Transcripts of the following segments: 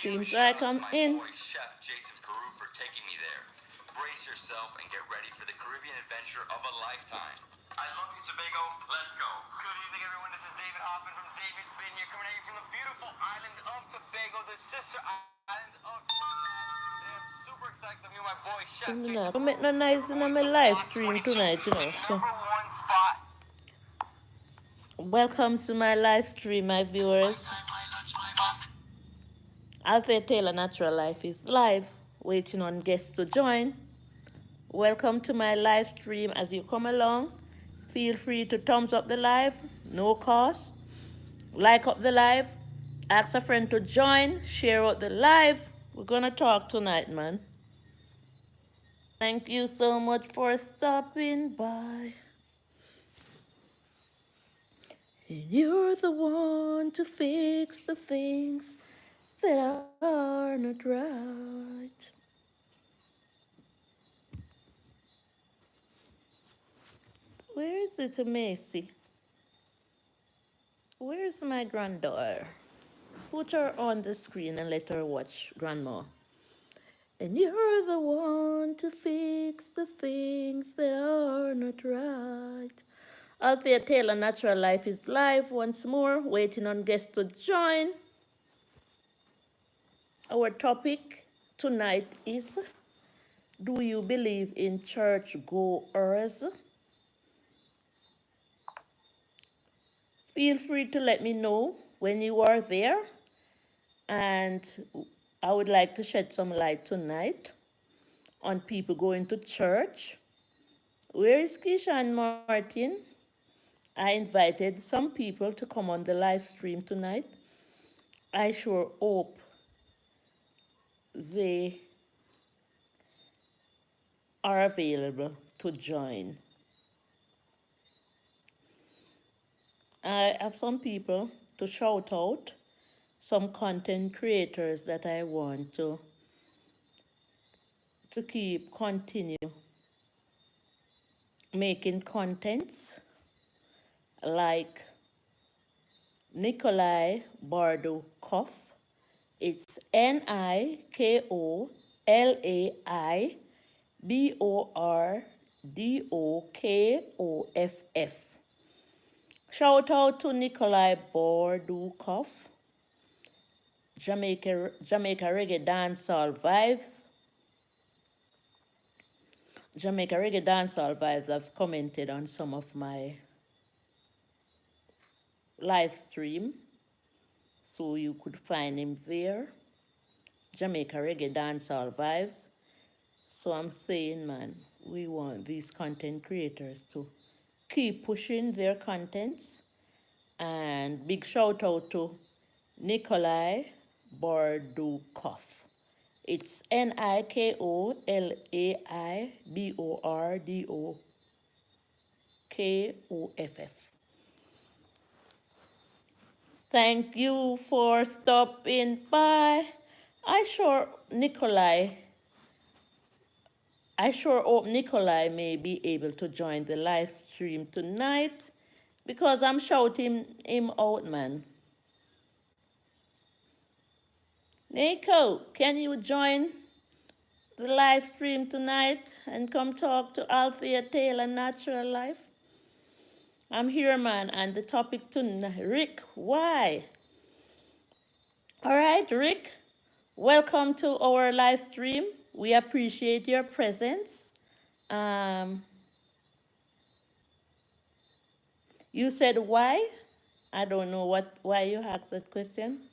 Seems like I'm in. Chef Jason Peru for taking me there. Brace yourself and get ready for the Caribbean adventure of a lifetime. I love you, Tobago. Let's go. Good evening, everyone. This is David Hoffman from David's Vineyard, coming at you from the beautiful island of Tobago, the sister island of Trinidad. I'm super excited to meet my boy, Chef Jason I Peru. make no nice in my live stream tonight, you know. So #1 spot. welcome to my live stream, my viewers. Althea Taylor Natural Life is live, waiting on guests to join. Welcome to my live stream. As you come along, feel free to thumbs up the live, no cost. Like up the live, ask a friend to join, share out the live. We're gonna talk tonight, man. Thank you so much for stopping by. And you're the one to fix the things that are not right. Where is it, Macy? Where's my granddaughter? Put her on the screen and let her watch Grandma. And you're the one to fix the things that are not right. Althea Taylor Natural Life is live once more, waiting on guests to join. Our topic tonight is, do you believe in church goers? Feel free to let me know when you are there, and I would like to shed some light tonight on people going to church. Where is Keisha and Martin? I invited some people to come on the live stream tonight. I sure hope they are available to join. I have some people to shout out, some content creators that I want to continue making contents, like Nikolai Bordukov. It's NikolaiBordukoff. Shout out to Nikolai Bordukov, Jamaica Reggae Dancehall Vibes. Jamaica Reggae Dancehall Vibes have commented on some of my live stream, so you could find him there. Jamaica Reggae Dancehall Vibes. So I'm saying, man, we want these content creators to keep pushing their contents. And big shout out to Nikolai Bordukov. It's NikolaiBordukoff. Thank you for stopping by. I sure hope Nikolai may be able to join the live stream tonight, because I'm shouting him out, man. Nico, can you join the live stream tonight and come talk to Althea Taylor Natural Life? I'm here, man, and the topic tonight, Rick, why? All right, Rick, welcome to our live stream. We appreciate your presence. You said why? I don't know why you asked that question.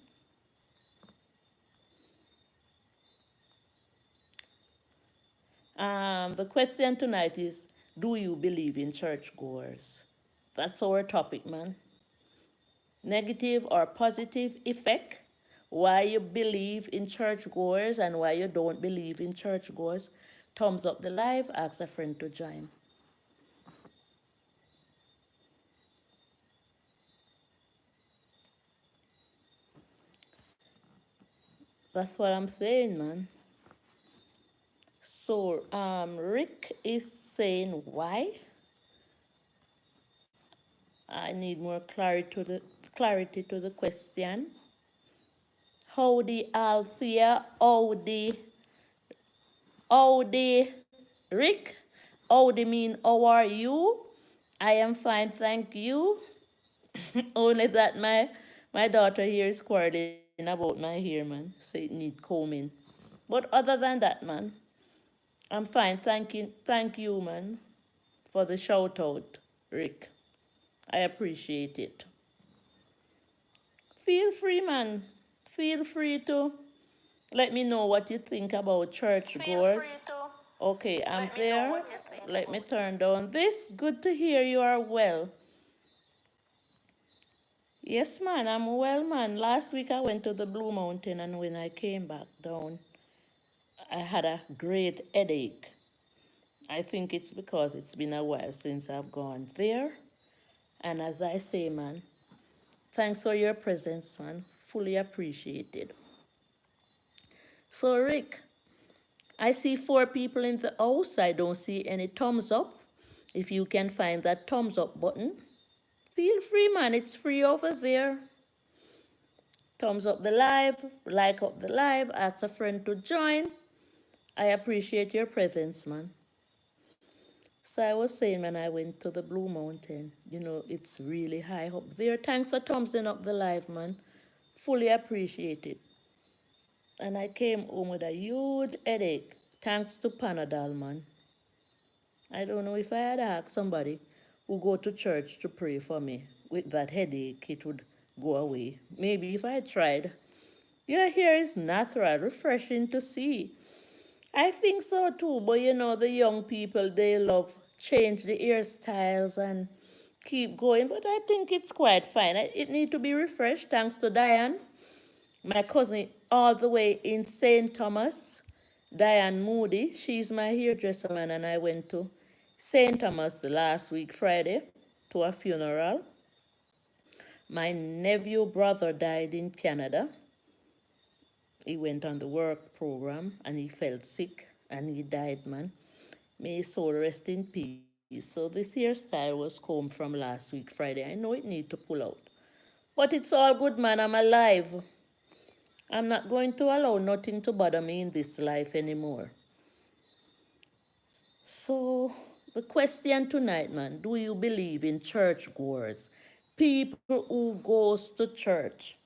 The question tonight is, do you believe in churchgoers? That's our topic, man. Negative or positive effect, why you believe in churchgoers and why you don't believe in churchgoers. Thumbs up the live, ask a friend to join. That's what I'm saying, man. So, Rick is saying why? I need more clarity to the question. Howdy, Althea. Howdy, Rick. Howdy mean, how are you? I am fine, thank you. Only that my daughter here is quarreling about my hair, man. So it need combing. But other than that, man, I'm fine. Thank you, man, for the shout out, Rick. I appreciate it. Feel free, man. Feel free to let me know what you think about church goers. Okay, I'm there. Let me turn down this. Good to hear you are well. Yes, man, I'm well, man. Last week I went to the Blue Mountain, and when I came back down, I had a great headache. I think it's because it's been a while since I've gone there. And as I say, man, thanks for your presence, man. Fully appreciated. So, Rick, I see 4 people in the house. I don't see any thumbs up. If you can find that thumbs up button, feel free, man. It's free over there. Thumbs up the live, like up the live, ask a friend to join. I appreciate your presence, man. So I was saying when I went to the Blue Mountain, it's really high up there. Thanks for thumbsing up the live, man. Fully appreciate it. And I came home with a huge headache. Thanks to Panadol, man. I don't know if I had asked somebody who go to church to pray for me with that headache, it would go away. Maybe if I tried. Your hair is natural, refreshing to see. I think so too, but the young people, they love change the hairstyles and keep going, but I think it's quite fine. It need to be refreshed, thanks to Diane, my cousin all the way in St. Thomas, Diane Moody. She's my hairdresser, man, and I went to St. Thomas last week, Friday, to a funeral. My nephew brother died in Canada. He went on the work program and he felt sick and he died, man. May his soul rest in peace. So this hairstyle was combed from last week, Friday. I know it need to pull out. But it's all good, man. I'm alive. I'm not going to allow nothing to bother me in this life anymore. So the question tonight, man, do you believe in churchgoers? People who goes to church.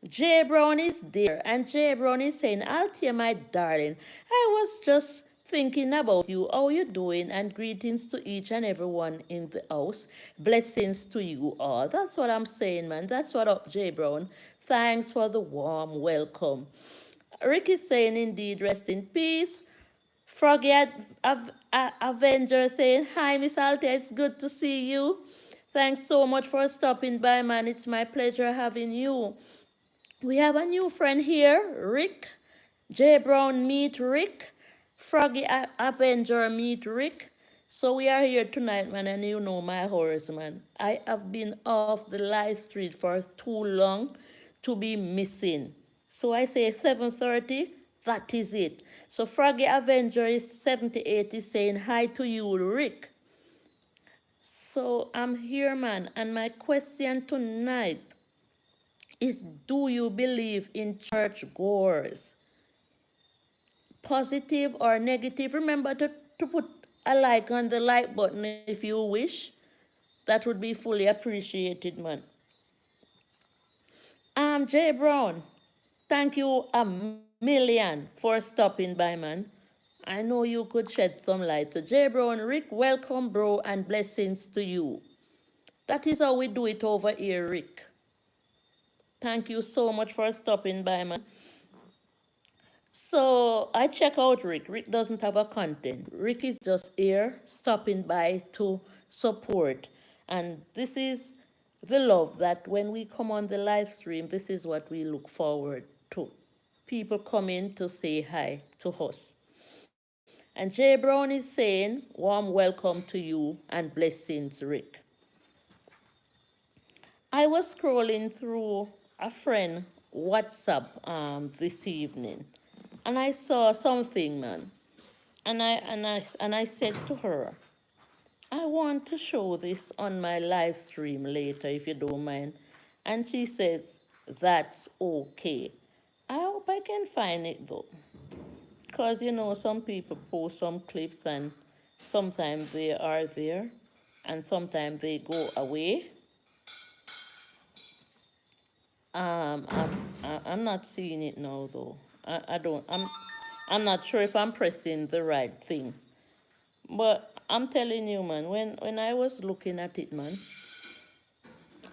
Jay Brown is there, and Jay Brown is saying, Althea, my darling, I was just thinking about you, how you doing, and greetings to each and everyone in the house. Blessings to you all. That's what I'm saying, man. That's what up, Jay Brown. Thanks for the warm welcome. Rick is saying, indeed, rest in peace. Froggy Avenger saying, hi, Miss Althea, it's good to see you. Thanks so much for stopping by, man. It's my pleasure having you. We have a new friend here, Rick. J. Brown meet Rick. Froggy Avenger meet Rick. So we are here tonight, man, and you know my horrors, man. I have been off the live street for too long to be missing. So I say 7:30, that is it. So Froggy Avenger is 78 is saying hi to you, Rick. So I'm here, man, and my question tonight is, do you believe in church goers? Positive or negative? Remember to put a like on the like button if you wish. That would be fully appreciated, man. Jay Brown, thank you a million for stopping by, man. I know you could shed some light. So Jay Brown, Rick, welcome, bro, and blessings to you. That is how we do it over here, Rick. Thank you so much for stopping by, man. So I check out Rick. Rick doesn't have a content. Rick is just here, stopping by to support. And this is the love that when we come on the live stream, this is what we look forward to. People come in to say hi to us. And Jay Brown is saying, warm welcome to you and blessings, Rick. I was scrolling through a friend WhatsApp this evening, and I saw something, man. And I said to her, I want to show this on my live stream later, if you don't mind. And she says, that's okay. I hope I can find it though. Because, some people post some clips and sometimes they are there and sometimes they go away. I'm not seeing it now though. I don't, I'm not sure if I'm pressing the right thing. But I'm telling you, man, when I was looking at it, man,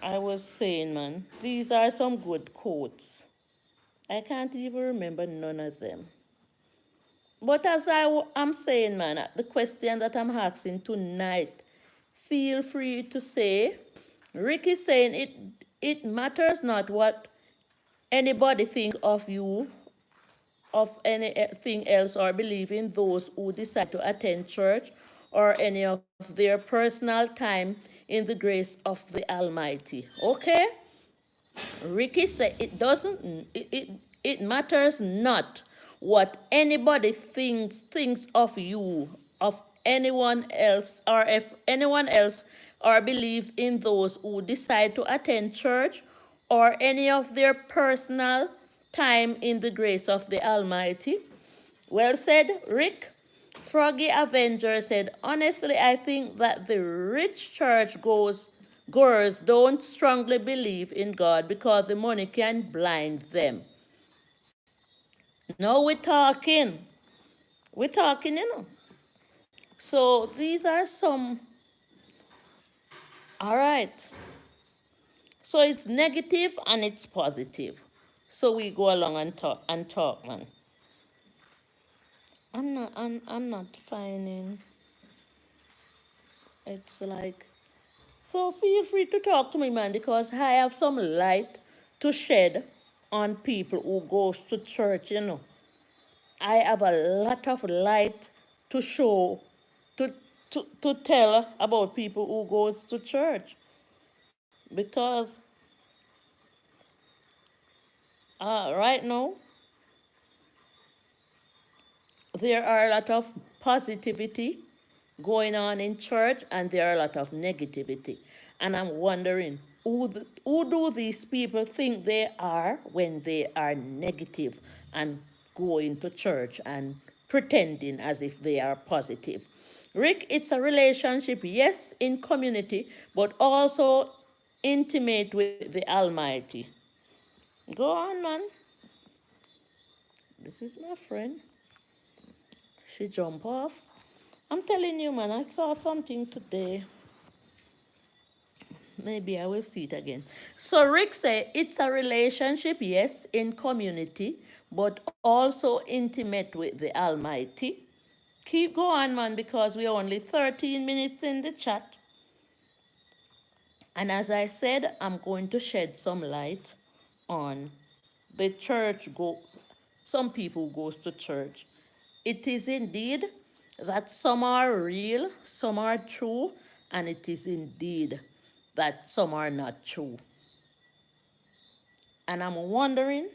I was saying, man, these are some good quotes. I can't even remember none of them. But as I'm saying, man, the question that I'm asking tonight, feel free to say. Rick is saying it matters not what anybody thinks of you, of anything else, or believe in those who decide to attend church or any of their personal time in the grace of the Almighty. Okay? Ricky said it doesn't it matters not what anybody thinks of you, of anyone else, or if anyone else or believe in those who decide to attend church or any of their personal time in the grace of the Almighty. Well said, Rick. Froggy Avenger said, honestly, I think that the rich goers don't strongly believe in God because the money can blind them. No, we're talking. We're talking. So these are some, all right. So it's negative and it's positive. So we go along and talk, man. I'm not finding. It's like, so feel free to talk to me, man, because I have some light to shed on people who goes to church. I have a lot of light to show, to tell about people who goes to church. Because right now, there are a lot of positivity going on in church and there are a lot of negativity. And I'm wondering, who do these people think they are when they are negative and going to church and pretending as if they are positive? Rick, it's a relationship, yes, in community, but also intimate with the Almighty. Go on, man. This is my friend. She jump off. I'm telling you, man, I thought something today. Maybe I will see it again. So Rick said it's a relationship, yes, in community, but also intimate with the Almighty. Keep going, man, because we're only 13 minutes in the chat. And as I said, I'm going to shed some light on the some people goes to church. It is indeed that some are real, some are true, and it is indeed that some are not true. And I'm wondering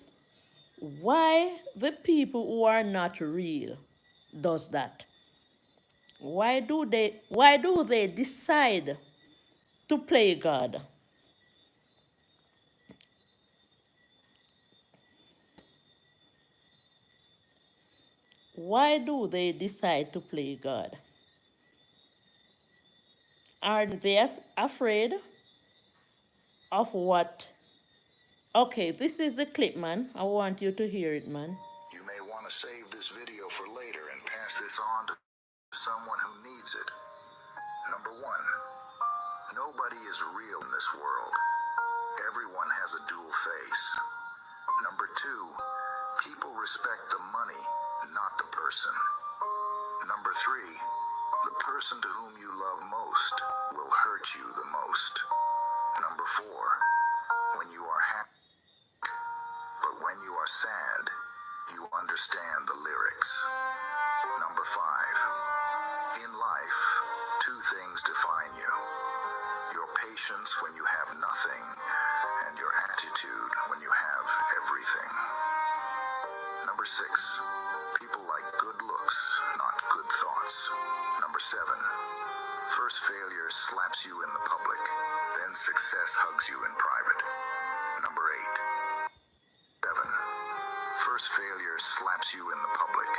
why the people who are not real does that. Why do they decide to play God? Why do they decide to play God? Are they afraid of what? Okay, this is the clip, man. I want you to hear it, man. You may want to save this video for later and pass this on to someone who needs it. Number one, nobody is real in this world. Everyone has a dual face. Number two, people respect the money, not the person. Number three, the person to whom you love most will hurt you the most. Number four, when you are happy, but when you are sad, you understand the lyrics. Number five, in life, two things define you. Your patience when you have nothing, and your attitude when you have everything. Number six, people like good looks, not good thoughts. Number seven, first failure slaps you in the public, then success hugs you in private. Number eight, slaps you in the public,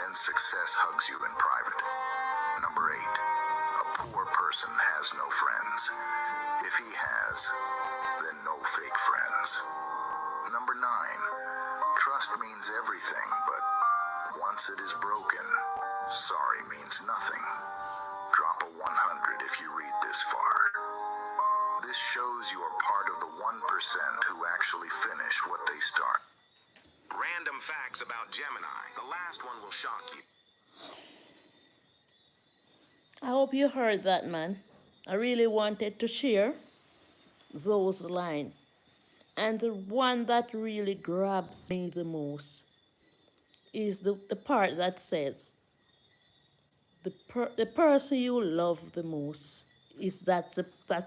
then success hugs you in private. Number 8, a poor person has no friends. If he has, then no fake friends. Number 9, trust means everything, but once it is broken, sorry means nothing. Drop a 100 if you read this far. This shows you are part of the 1% who actually finish what they start. Random facts about Gemini. The last one will shock you. I hope you heard that, man. I really wanted to share those lines. And the one that really grabs me the most is the part that says, the person you love the most is that's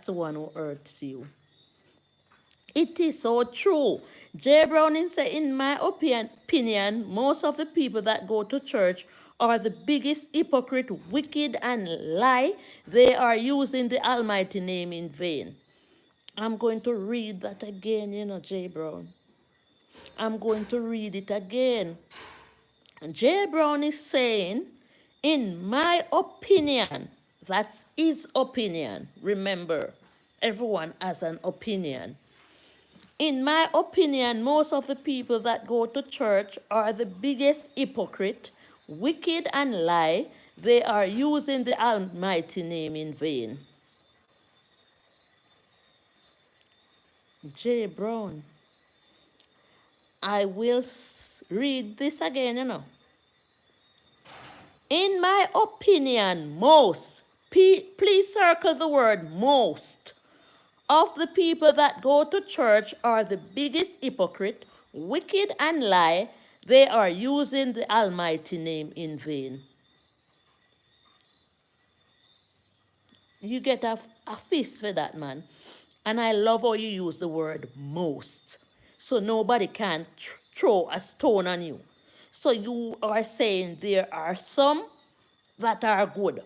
the one who hurts you. It is so true. J. Browning said, in my opinion, most of the people that go to church are the biggest hypocrite, wicked, and lie. They are using the Almighty name in vain. I'm going to read that again, J. Brown. I'm going to read it again. J. Brown is saying, in my opinion, that's his opinion. Remember, everyone has an opinion. In my opinion, most of the people that go to church are the biggest hypocrite, wicked, and lie. They are using the Almighty name in vain. J. Brown. I will read this again, In my opinion, most, please circle the word most, of the people that go to church are the biggest hypocrite, wicked, and lie. They are using the Almighty name in vain. You get a fist for that, man. And I love how you use the word most. So nobody can throw a stone on you. So you are saying there are some that are good.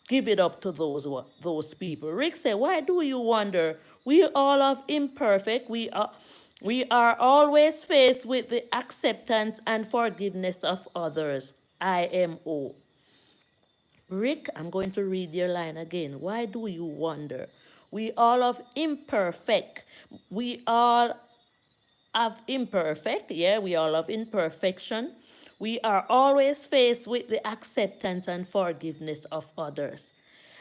Give it up to those people. Rick said, why do you wonder? We all are imperfect. We are always faced with the acceptance and forgiveness of others. IMO. Rick, I'm going to read your line again. Why do you wonder? We all are imperfect. We all have imperfect. Yeah, we all have imperfection. We are always faced with the acceptance and forgiveness of others.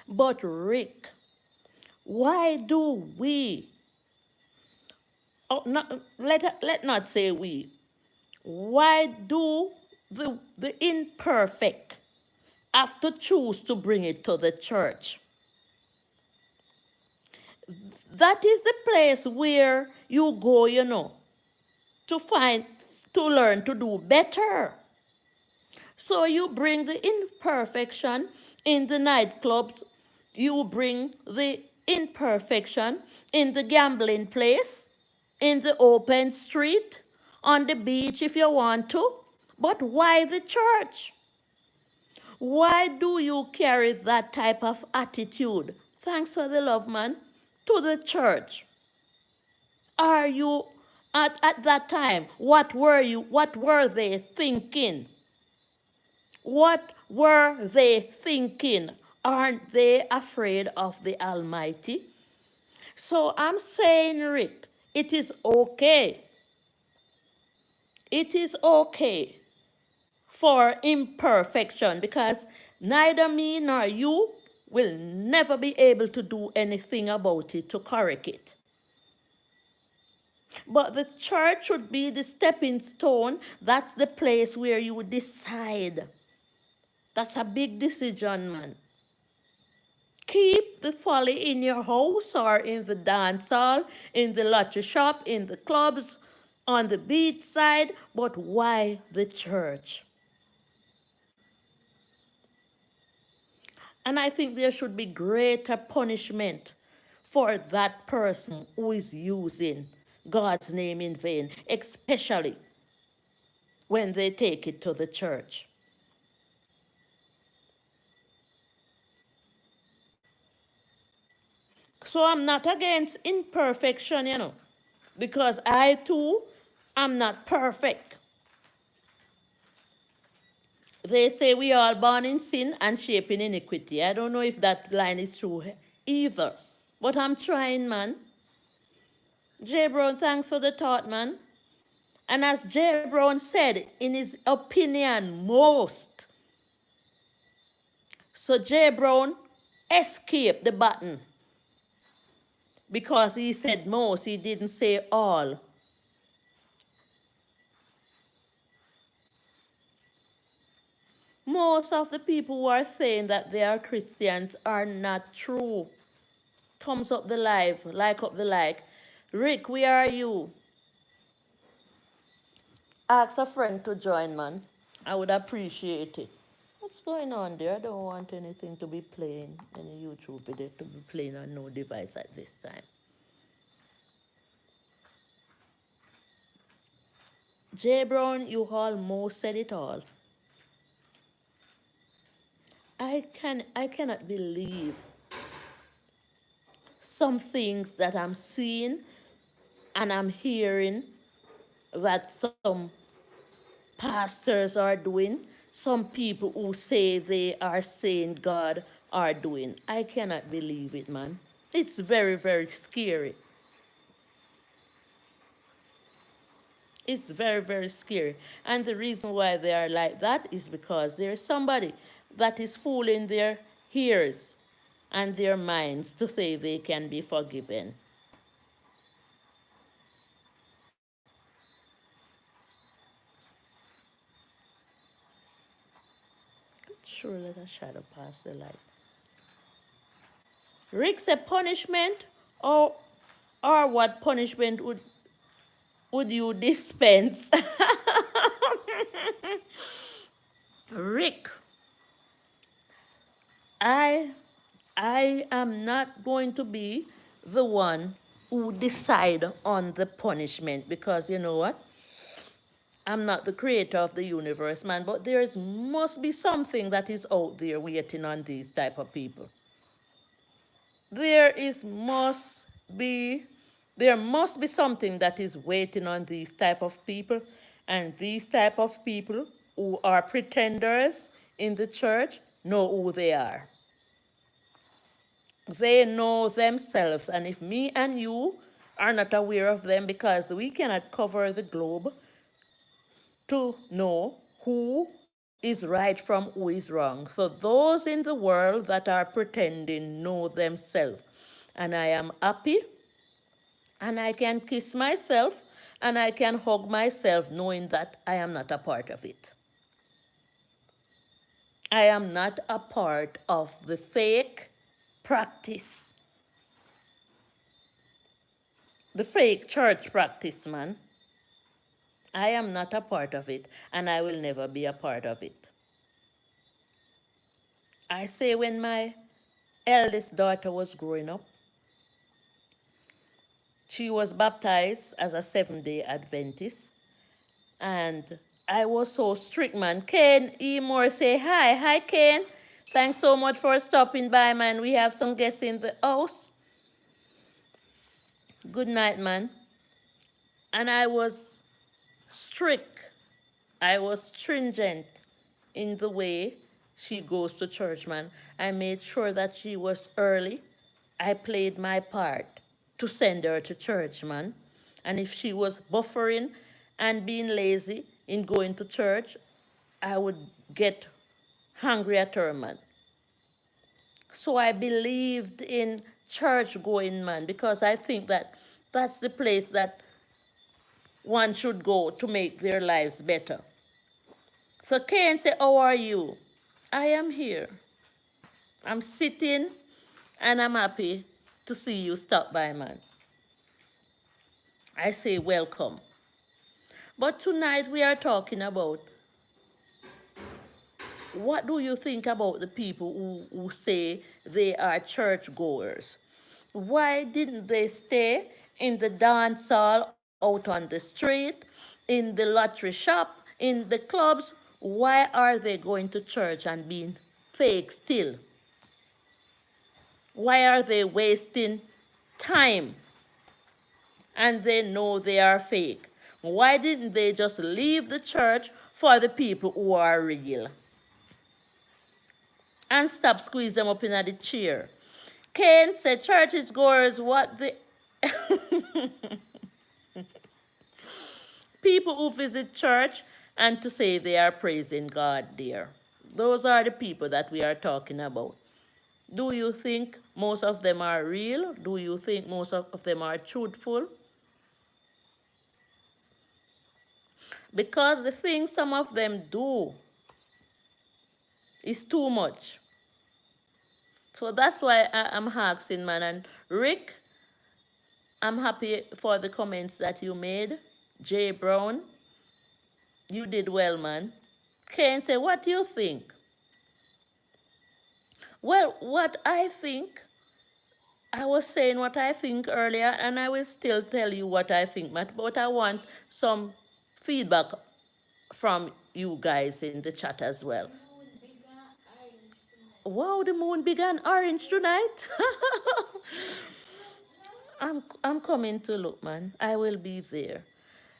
But Rick, why do we, let not say we, why do the imperfect have to choose to bring it to the church? That is the place where you go, to learn to do better. So you bring the imperfection in the nightclubs, you bring the imperfection in the gambling place, in the open street, on the beach if you want to. But why the church? Why do you carry that type of attitude? Thanks for the love, man. To the church. Are you at that time? What were they thinking? What were they thinking? Aren't they afraid of the Almighty? So I'm saying, Rick, it is okay. It is okay for imperfection, because neither me nor you will never be able to do anything about it to correct it. But the church should be the stepping stone. That's the place where you decide. That's a big decision, man. Keep the folly in your house or in the dance hall, in the lottery shop, in the clubs, on the beach side, but why the church? And I think there should be greater punishment for that person who is using God's name in vain, especially when they take it to the church. So I'm not against imperfection, because I too am not perfect. They say we all born in sin and shaped in iniquity. I don't know if that line is true either. But I'm trying, man. J. Brown, thanks for the thought, man. And as J. Brown said, in his opinion, most. So J. Brown escaped the button because he said most, he didn't say all. Most of the people who are saying that they are Christians are not true. Thumbs up the live, like up the like. Rick, where are you? Ask a friend to join, man. I would appreciate it. What's going on there? I don't want anything to be playing, any YouTube video to be playing on no device at this time. J. Brown, you almost said it all. I cannot believe some things that I'm seeing and I'm hearing that some pastors are doing, some people who say they are saying God are doing. I cannot believe it, man. It's very, very scary. It's very, very scary. And the reason why they are like that is because there's somebody that is fooling their ears and their minds to say they can be forgiven. Sure, let a shadow pass the light. Rick said punishment, or what punishment would you dispense? Rick, I am not going to be the one who decide on the punishment because you know what? I'm not the creator of the universe, man, but must be something that is out there waiting on these type of people. There must be something that is waiting on these type of people, and these type of people who are pretenders in the church know who they are. They know themselves, and if me and you are not aware of them, because we cannot cover the globe to know who is right from who is wrong. So those in the world that are pretending know themselves. And I am happy, and I can kiss myself, and I can hug myself knowing that I am not a part of it. I am not a part of the fake practice, the fake church practice, man. I am not a part of it, and I will never be a part of it. I say when my eldest daughter was growing up, she was baptized as a Seventh-day Adventist, and I was so strict, man. Ken E. Moore say hi. Hi, Ken. Thanks so much for stopping by, man. We have some guests in the house. Good night, man. And I was strict. I was stringent in the way she goes to church, man. I made sure that she was early. I played my part to send her to church, man. And if she was buffering and being lazy in going to church, I would get hungry at her, man. So I believed in church going, man, because I think that that's the place that one should go to make their lives better. So Cain said, how are you? I am here. I'm sitting and I'm happy to see you stop by, man. I say welcome. But tonight we are talking about what do you think about the people who say they are churchgoers? Why didn't they stay in the dance hall, out on the street, in the lottery shop, in the clubs? Why are they going to church and being fake still? Why are they wasting time and they know they are fake? Why didn't they just leave the church for the people who are real? and stop squeeze them up in the chair. Cain said, churches goers, what the people who visit church and to say they are praising God there. Those are the people that we are talking about. Do you think most of them are real? Do you think most of them are truthful? Because the things some of them do is too much. So that's why I'm asking, man. And Rick, I'm happy for the comments that you made. Jay Brown, you did well, man. Kane said, what do you think? Well, what I think, I was saying what I think earlier, and I will still tell you what I think, but I want some feedback from you guys in the chat as well. Wow, the moon began orange tonight. I'm coming to look, man. I will be there.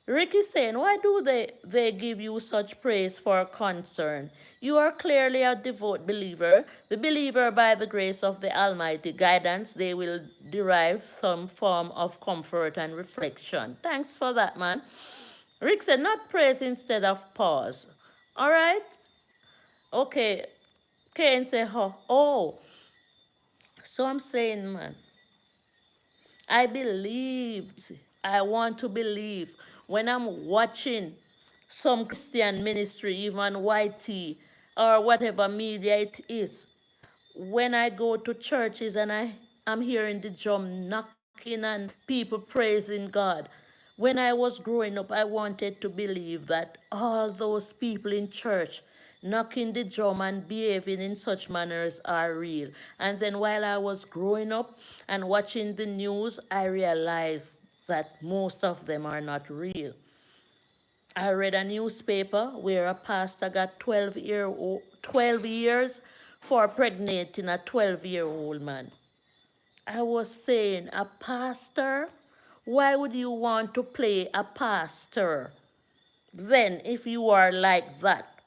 Ricky saying, why do they give you such praise for concern? You are clearly a devout believer. The believer, by the grace of the Almighty guidance, they will derive some form of comfort and reflection. Thanks for that, man. Rick said, not praise instead of pause. All right? Okay. Kane said, oh. So I'm saying, man, I believed, I want to believe when I'm watching some Christian ministry, even YT or whatever media it is, when I go to churches and I'm hearing the drum knocking and people praising God. When I was growing up, I wanted to believe that all those people in church knocking the drum and behaving in such manners are real. And then while I was growing up and watching the news, I realized that most of them are not real. I read a newspaper where a pastor got 12 years for impregnating a 12-year-old man. I was saying, a pastor? Why would you want to play a pastor then if you are like that?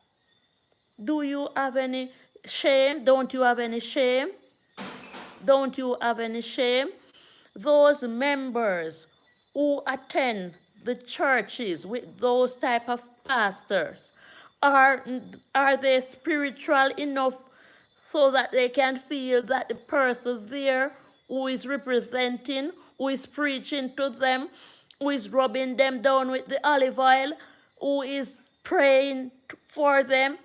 Do you have any shame? Don't you have any shame? Don't you have any shame? Those members who attend the churches with those type of pastors, are they spiritual enough so that they can feel that the person there who is representing, who is preaching to them, who is rubbing them down with the olive oil, who is praying for them,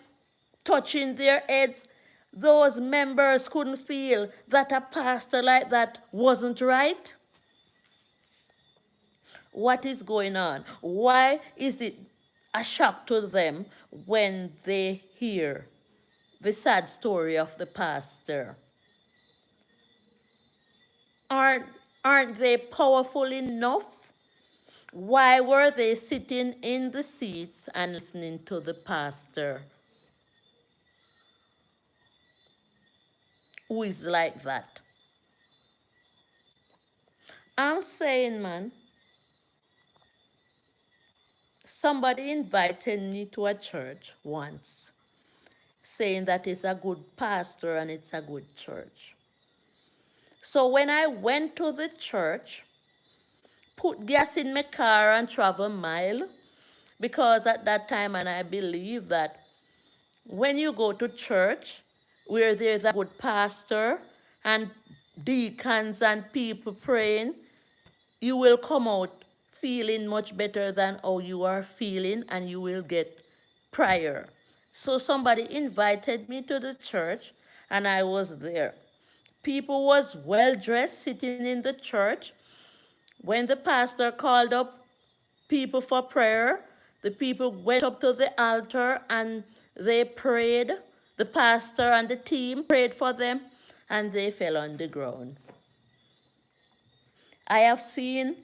touching their heads, those members couldn't feel that a pastor like that wasn't right? What is going on? Why is it a shock to them when they hear the sad story of the pastor? Aren't they powerful enough? Why were they sitting in the seats and listening to the pastor who is like that? I'm saying, man, somebody invited me to a church once, saying that it's a good pastor and it's a good church. So when I went to the church, put gas in my car and travel a mile, because at that time, and I believe that when you go to church where there's a good pastor and deacons and people praying, you will come out feeling much better than how you are feeling, and you will get prayer. So somebody invited me to the church and I was there. People was well dressed sitting in the church. When the pastor called up people for prayer, the people went up to the altar and they prayed. The pastor and the team prayed for them and they fell on the ground. I have seen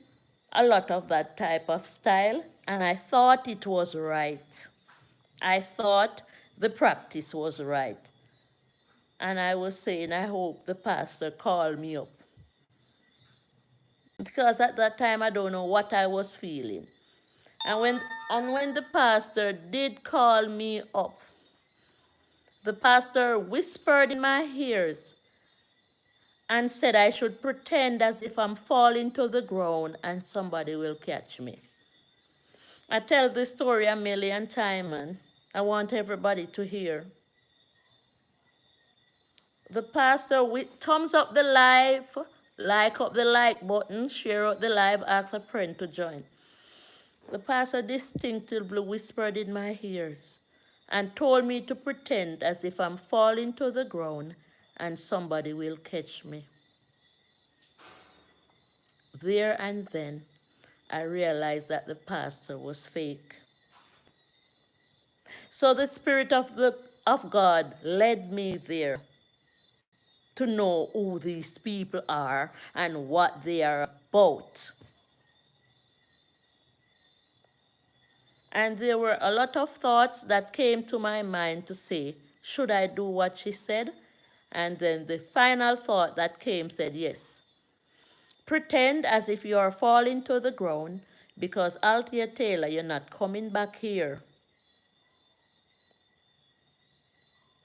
a lot of that type of style, and I thought it was right. I thought the practice was right. And I was saying, I hope the pastor called me up. Because at that time, I don't know what I was feeling. And when the pastor did call me up, The pastor whispered in my ears and said I should pretend as if I'm falling to the ground and somebody will catch me. I tell this story a million times, and I want everybody to hear. The pastor with thumbs up the live, like up the like button, share out the live, ask a friend to join. The pastor distinctly whispered in my ears and told me to pretend as if I'm falling to the ground and somebody will catch me. There and then, I realized that the pastor was fake. So the Spirit of God led me there to know who these people are and what they are about. And there were a lot of thoughts that came to my mind to say, should I do what she said? And then the final thought that came said, yes. Pretend as if you are falling to the ground because Althea Taylor, you're not coming back here.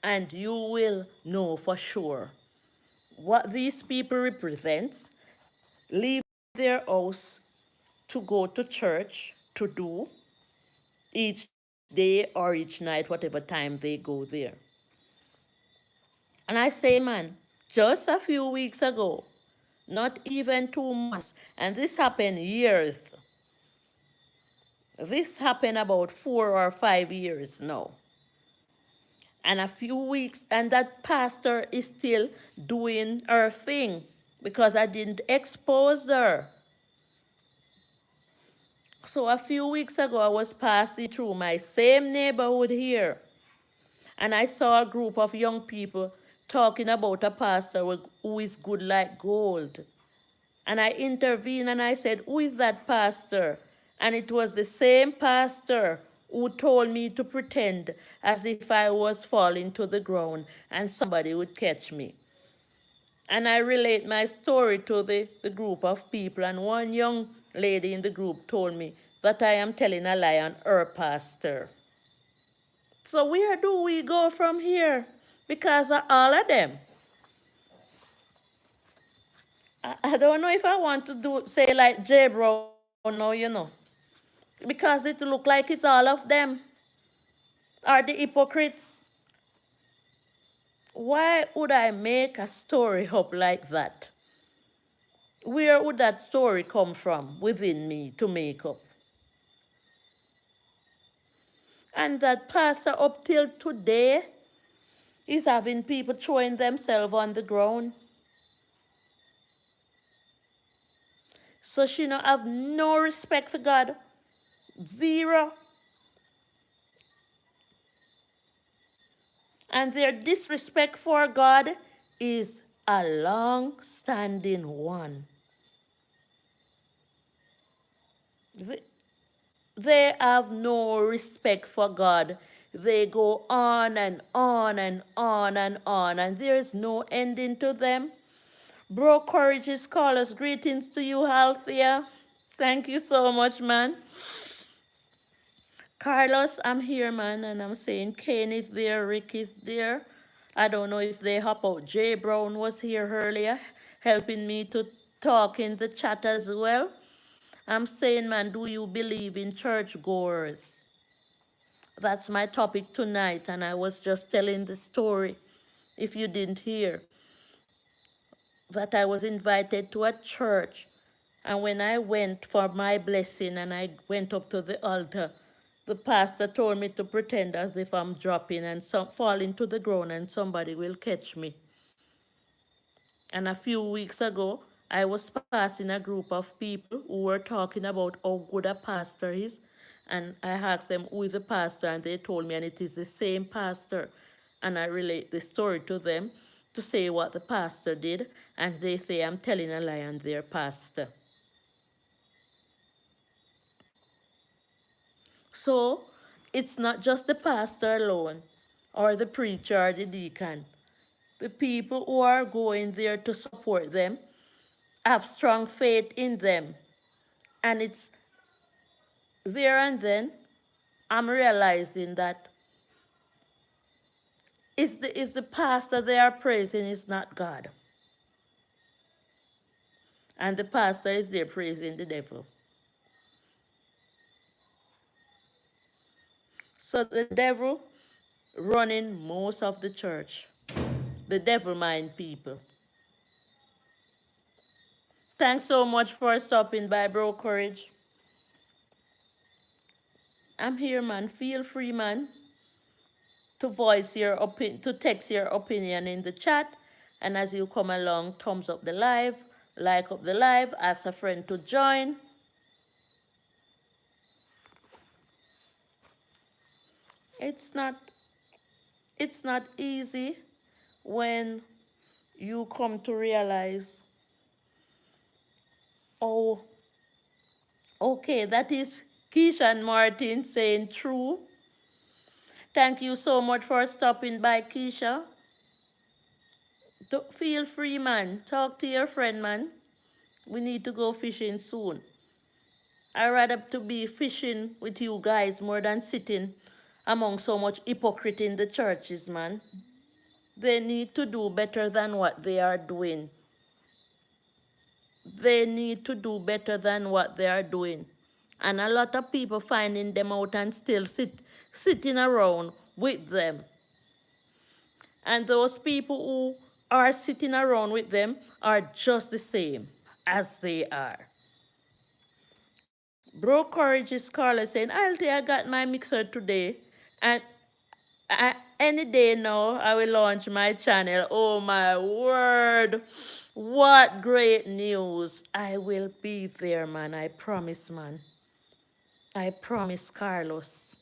And you will know for sure what these people represent. Leave their house to go to church to do each day or each night, whatever time they go there. And I say, man, just a few weeks ago, not even 2 months, and this happened years. This happened about 4 or 5 years now. And a few weeks, and that pastor is still doing her thing because I didn't expose her. So a few weeks ago, I was passing through my same neighborhood here, and I saw a group of young people talking about a pastor who is good like gold. And I intervened and I said, who is that pastor? And it was the same pastor who told me to pretend as if I was falling to the ground and somebody would catch me. And I relate my story to the group of people, and one young lady in the group told me that I am telling a lie on her pastor. So where do we go from here? Because of all of them. I don't know if I want to say like J. Brown now, because it look like it's all of them are the hypocrites. Why would I make a story up like that? Where would that story come from within me to make up? And that pastor up till today is having people throwing themselves on the ground. So she not have no respect for God. Zero. And their disrespect for God is a long-standing one. They have no respect for God. They go on and on and on and on, and there's no ending to them. Bro Courage's callers, greetings to you, Althea. Thank you so much, man. Carlos, I'm here, man, and I'm saying Kane is there, Rick is there. I don't know if they hop out. Jay Brown was here earlier, helping me to talk in the chat as well. I'm saying, man, do you believe in churchgoers? That's my topic tonight, and I was just telling the story, if you didn't hear, that I was invited to a church, and when I went for my blessing and I went up to the altar, the pastor told me to pretend as if I'm dropping and falling to the ground and somebody will catch me. And a few weeks ago, I was passing a group of people who were talking about how good a pastor is. And I asked them, who is the pastor? And they told me, and it is the same pastor. And I relate the story to them to say what the pastor did. And they say, I'm telling a lie on their pastor. So it's not just the pastor alone, or the preacher, or the deacon. The people who are going there to support them have strong faith in them. And it's there and then I'm realizing that is the pastor they are praising is not God. And the pastor is there praising the devil. So the devil running most of the church. The devil mind people. Thanks so much for stopping by, Bro Courage. I'm here, man. Feel free, man, to voice your opinion, to text your opinion in the chat. And as you come along, thumbs up the live, like up the live, ask a friend to join. It's not easy when you come to realize, oh, okay, that is Keisha and Martin saying true. Thank you so much for stopping by, Keisha. Feel free, man. Talk to your friend, man. We need to go fishing soon. I'd rather to be fishing with you guys more than sitting among so much hypocrite in the churches, man. They need to do better than what they are doing. They need to do better than what they are doing. And a lot of people finding them out and still sitting around with them. And those people who are sitting around with them are just the same as they are. Bro Courage is Carla saying, Althea, I got my mixer today. And any day now, I will launch my channel. Oh, my word. What great news. I will be there, man. I promise, man. I promise, Carlos.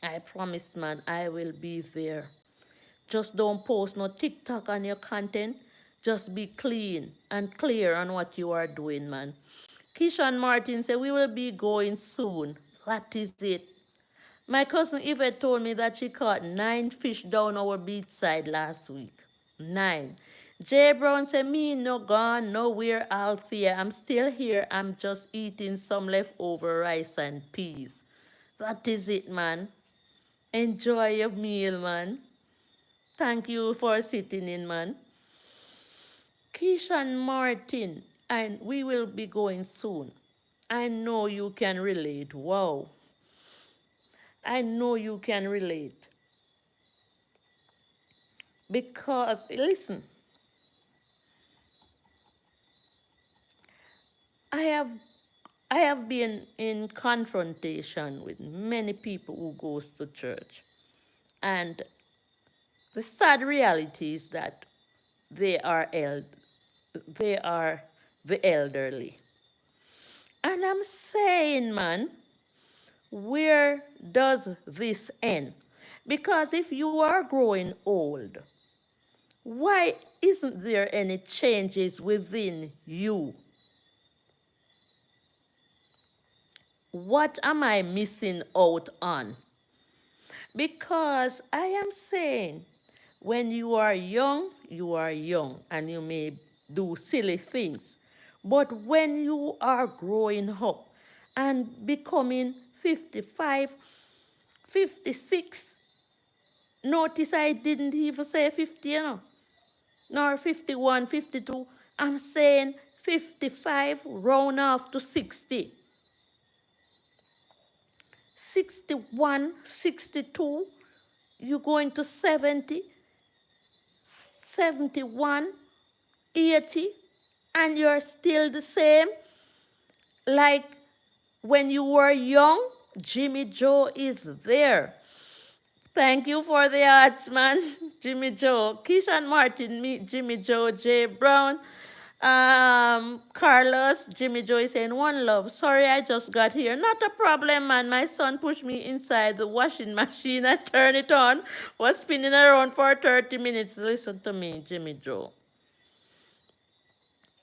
I promise, man, I will be there. Just don't post no TikTok on your content. Just be clean and clear on what you are doing, man. Keisha Martin said, we will be going soon. What is it? My cousin Yvette told me that she caught 9 fish down our beach side last week. 9. Jay Brown said, me no gone nowhere, Althea. I'm still here. I'm just eating some leftover rice and peas. That is it, man. Enjoy your meal, man. Thank you for sitting in, man. Keisha Martin, and we will be going soon. I know you can relate. Wow. I know you can relate. Because, listen, I have been in confrontation with many people who goes to church. And the sad reality is that they are the elderly. And I'm saying, man, where does this end? Because if you are growing old, why isn't there any changes within you? What am I missing out on? Because I am saying, when you are young and you may do silly things. But when you are growing up and becoming 55, 56, notice I didn't even say 50, you know, nor 51, 52. I'm saying 55, round off to 60. 61, 62, you're going to 70, 71, 80, and you're still the same. Like when you were young, Jimmy Joe is there. Thank you for the arts, man. Jimmy Joe. Keisha Martin, meet Jimmy Joe, Jay Brown. Carlos, Jimmy Joe is saying, one love. Sorry, I just got here. Not a problem, man. My son pushed me inside the washing machine and turned it on. Was spinning around for 30 minutes. Listen to me, Jimmy Joe.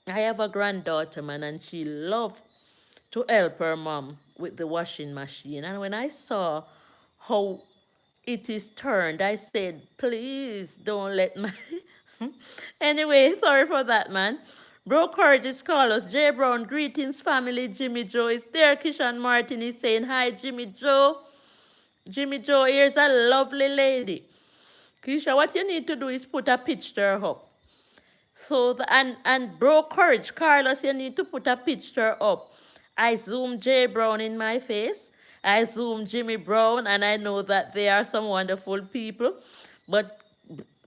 I have a granddaughter, man, and she loved to help her mom with the washing machine. And when I saw how it is turned, I said, please don't let my... Anyway, sorry for that, man. Bro Courage is Carlos. J. Brown, greetings, family. Jimmy Joe is there. Kishan Martin is saying, hi, Jimmy Joe. Jimmy Joe, here's a lovely lady. Keisha, what you need to do is put a picture up. So, and bro, courage, Carlos, you need to put a picture up. I zoom Jay Brown in my face. I zoom Jimmy Brown, and I know that they are some wonderful people. But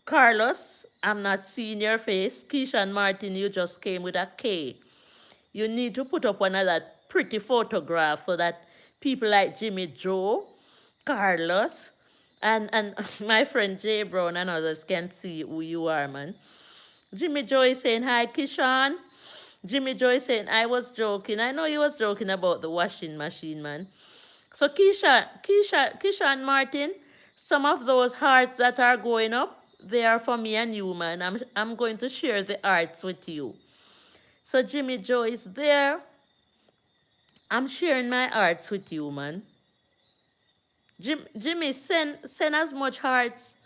Carlos, I'm not seeing your face. Keisha and Martin, you just came with a K. You need to put up one of that pretty photograph so that people like Jimmy Joe, Carlos, and my friend Jay Brown and others can see who you are, man. Jimmy Joe is saying, hi, Kishan. Jimmy Joe is saying, I was joking. I know you was joking about the washing machine, man. So Keisha and Martin, some of those hearts that are going up, they are for me and you, man. I'm going to share the hearts with you. So Jimmy Joe is there. I'm sharing my hearts with you, man. Jimmy, send as much hearts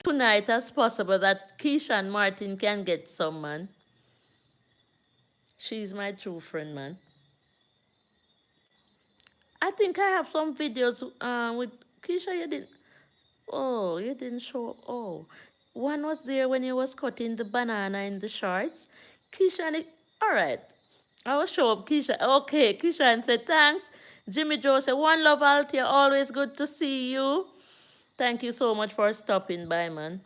tonight as possible that Keisha and Martin can get some, man. She's my true friend, man. I think I have some videos with Keisha. You didn't. Oh, you didn't show. Oh, one was there when you was cutting the banana in the shorts. Keisha and it. All right. I will show up Keisha. Okay, Keisha and said thanks. Jimmy Joe said one love, Althea. Always good to see you. Thank you so much for stopping by, man.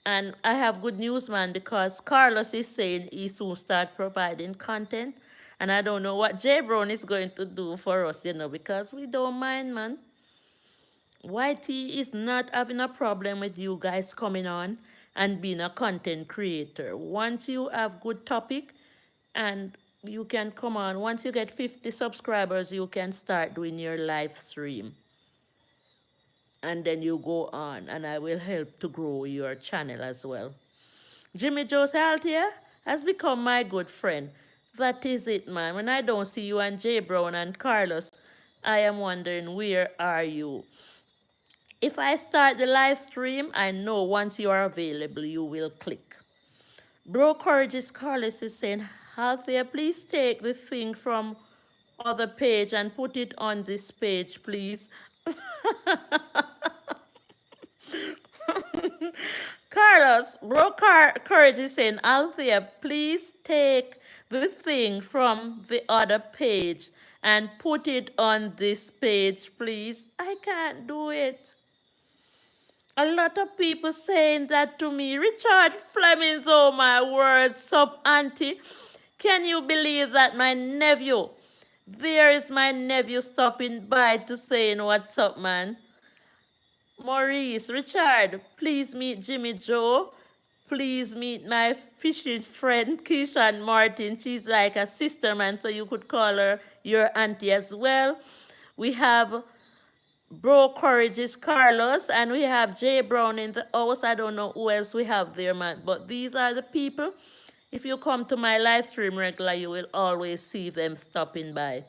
And I have good news, man, because Carlos is saying he soon start providing content. And I don't know what Jay Brown is going to do for us, you know, because we don't mind, man. YT is not having a problem with you guys coming on and being a content creator. Once you have good topic and you can come on, once you get 50 subscribers, you can start doing your live stream. And then you go on, and I will help to grow your channel as well. Jimmy Jose Althea has become my good friend. That is it, man. When I don't see you and Jay Brown and Carlos, I am wondering, where are you? If I start the live stream, I know once you are available, you will click. Bro Courageous Carlos is saying, Althea, please take the thing from other page and put it on this page, please. Carlos, bro Courage is saying, Althea, please take the thing from the other page and put it on this page, please. I can't do it. A lot of people saying that to me. Richard Fleming's, oh my word, sub auntie. Can you believe that my nephew, there is my nephew stopping by to saying what's up, man. Maurice, Richard, please meet Jimmy Joe. Please meet my fishing friend, Keisha and Martin. She's like a sister, man, so you could call her your auntie as well. We have Bro Courageous Carlos, and we have Jay Brown in the house. I don't know who else we have there, man, but these are the people. If you come to my live stream regular, you will always see them stopping by.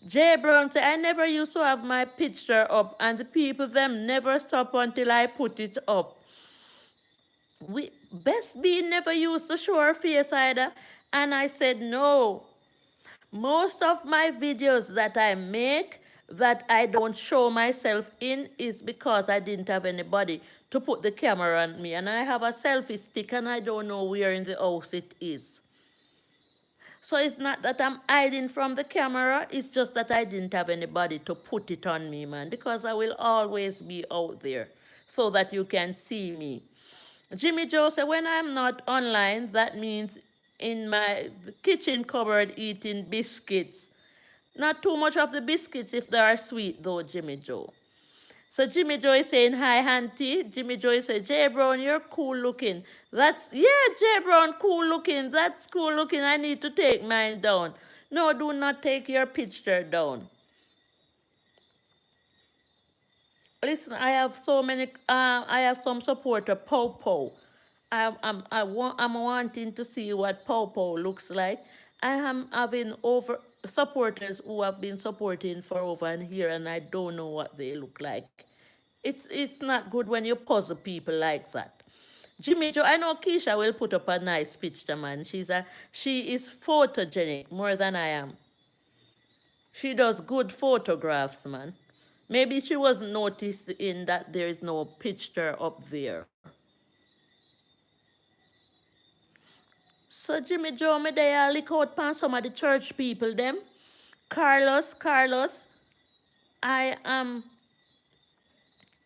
Jay Brown said, I never used to have my picture up, and the people them never stop until I put it up. Best Bee never used to show her face either, and I said no. Most of my videos that I make that I don't show myself in is because I didn't have anybody to put the camera on me, and I have a selfie stick and I don't know where in the house it is. So it's not that I'm hiding from the camera, it's just that I didn't have anybody to put it on me, man, because I will always be out there so that you can see me. Jimmy Joe said, when I'm not online, that means in my kitchen cupboard eating biscuits. Not too much of the biscuits if they are sweet though, Jimmy Joe. So Jimmy Joe is saying, hi, auntie. Jimmy Joe said, Jay Brown, you're cool looking. Yeah, Jay Brown, cool looking. That's cool looking. I need to take mine down. No, do not take your picture down. Listen, I have so many, I have some supporter, Popo. I'm wanting to see what Popo looks like. I am having over supporters who have been supporting for over a year, and I don't know what they look like. It's not good when you puzzle people like that. Jimmy Joe, I know Keisha will put up a nice picture, man. She is photogenic more than I am. She does good photographs, man. Maybe she wasn't noticing that there is no picture up there. So Jimmy Joe, me there look out pan some of the church people them. Carlos, I am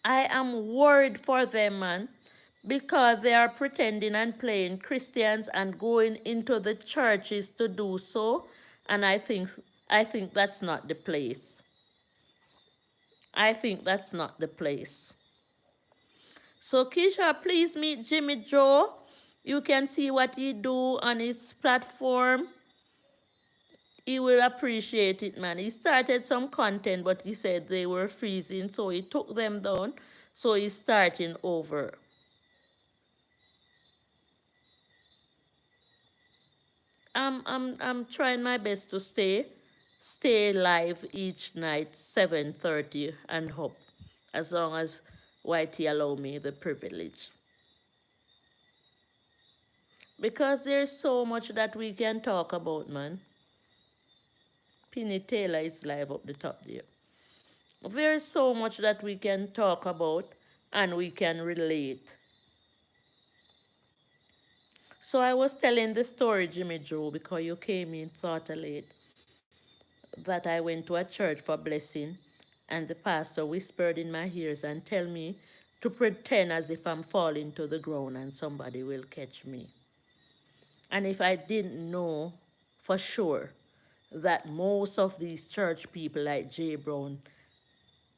I am worried for them, man, because they are pretending and playing Christians and going into the churches to do so, and I think that's not the place. I think that's not the place. So Keisha, please meet Jimmy Joe. You can see what he do on his platform. He will appreciate it, man. He started some content, but he said they were freezing, so he took them down. So he's starting over. I'm trying my best to stay live each night, 7:30 and up, as long as YT allow me the privilege. Because there's so much that we can talk about, man. Penny Taylor is live up the top there. There's so much that we can talk about and we can relate. So I was telling the story, Jimmy Joe, because you came in sort of late, that I went to a church for blessing, and the pastor whispered in my ears and tell me to pretend as if I'm falling to the ground and somebody will catch me. And if I didn't know for sure that most of these church people, like Jay Brown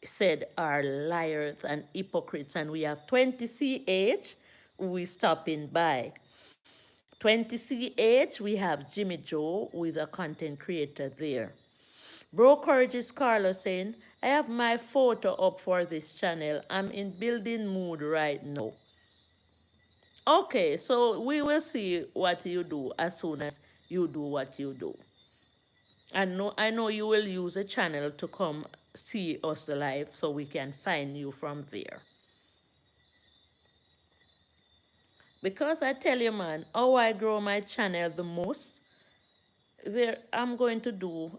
said, are liars and hypocrites, and we have 20CH who is stopping by. 20CH, we have Jimmy Joe, who is a content creator there. Bro Courage is Carlos saying, I have my photo up for this channel. I'm in building mood right now. Okay, so we will see what you do as soon as you do what you do. I know you will use a channel to come see us live so we can find you from there. Because I tell you, man, how I grow my channel the most, I'm going to do,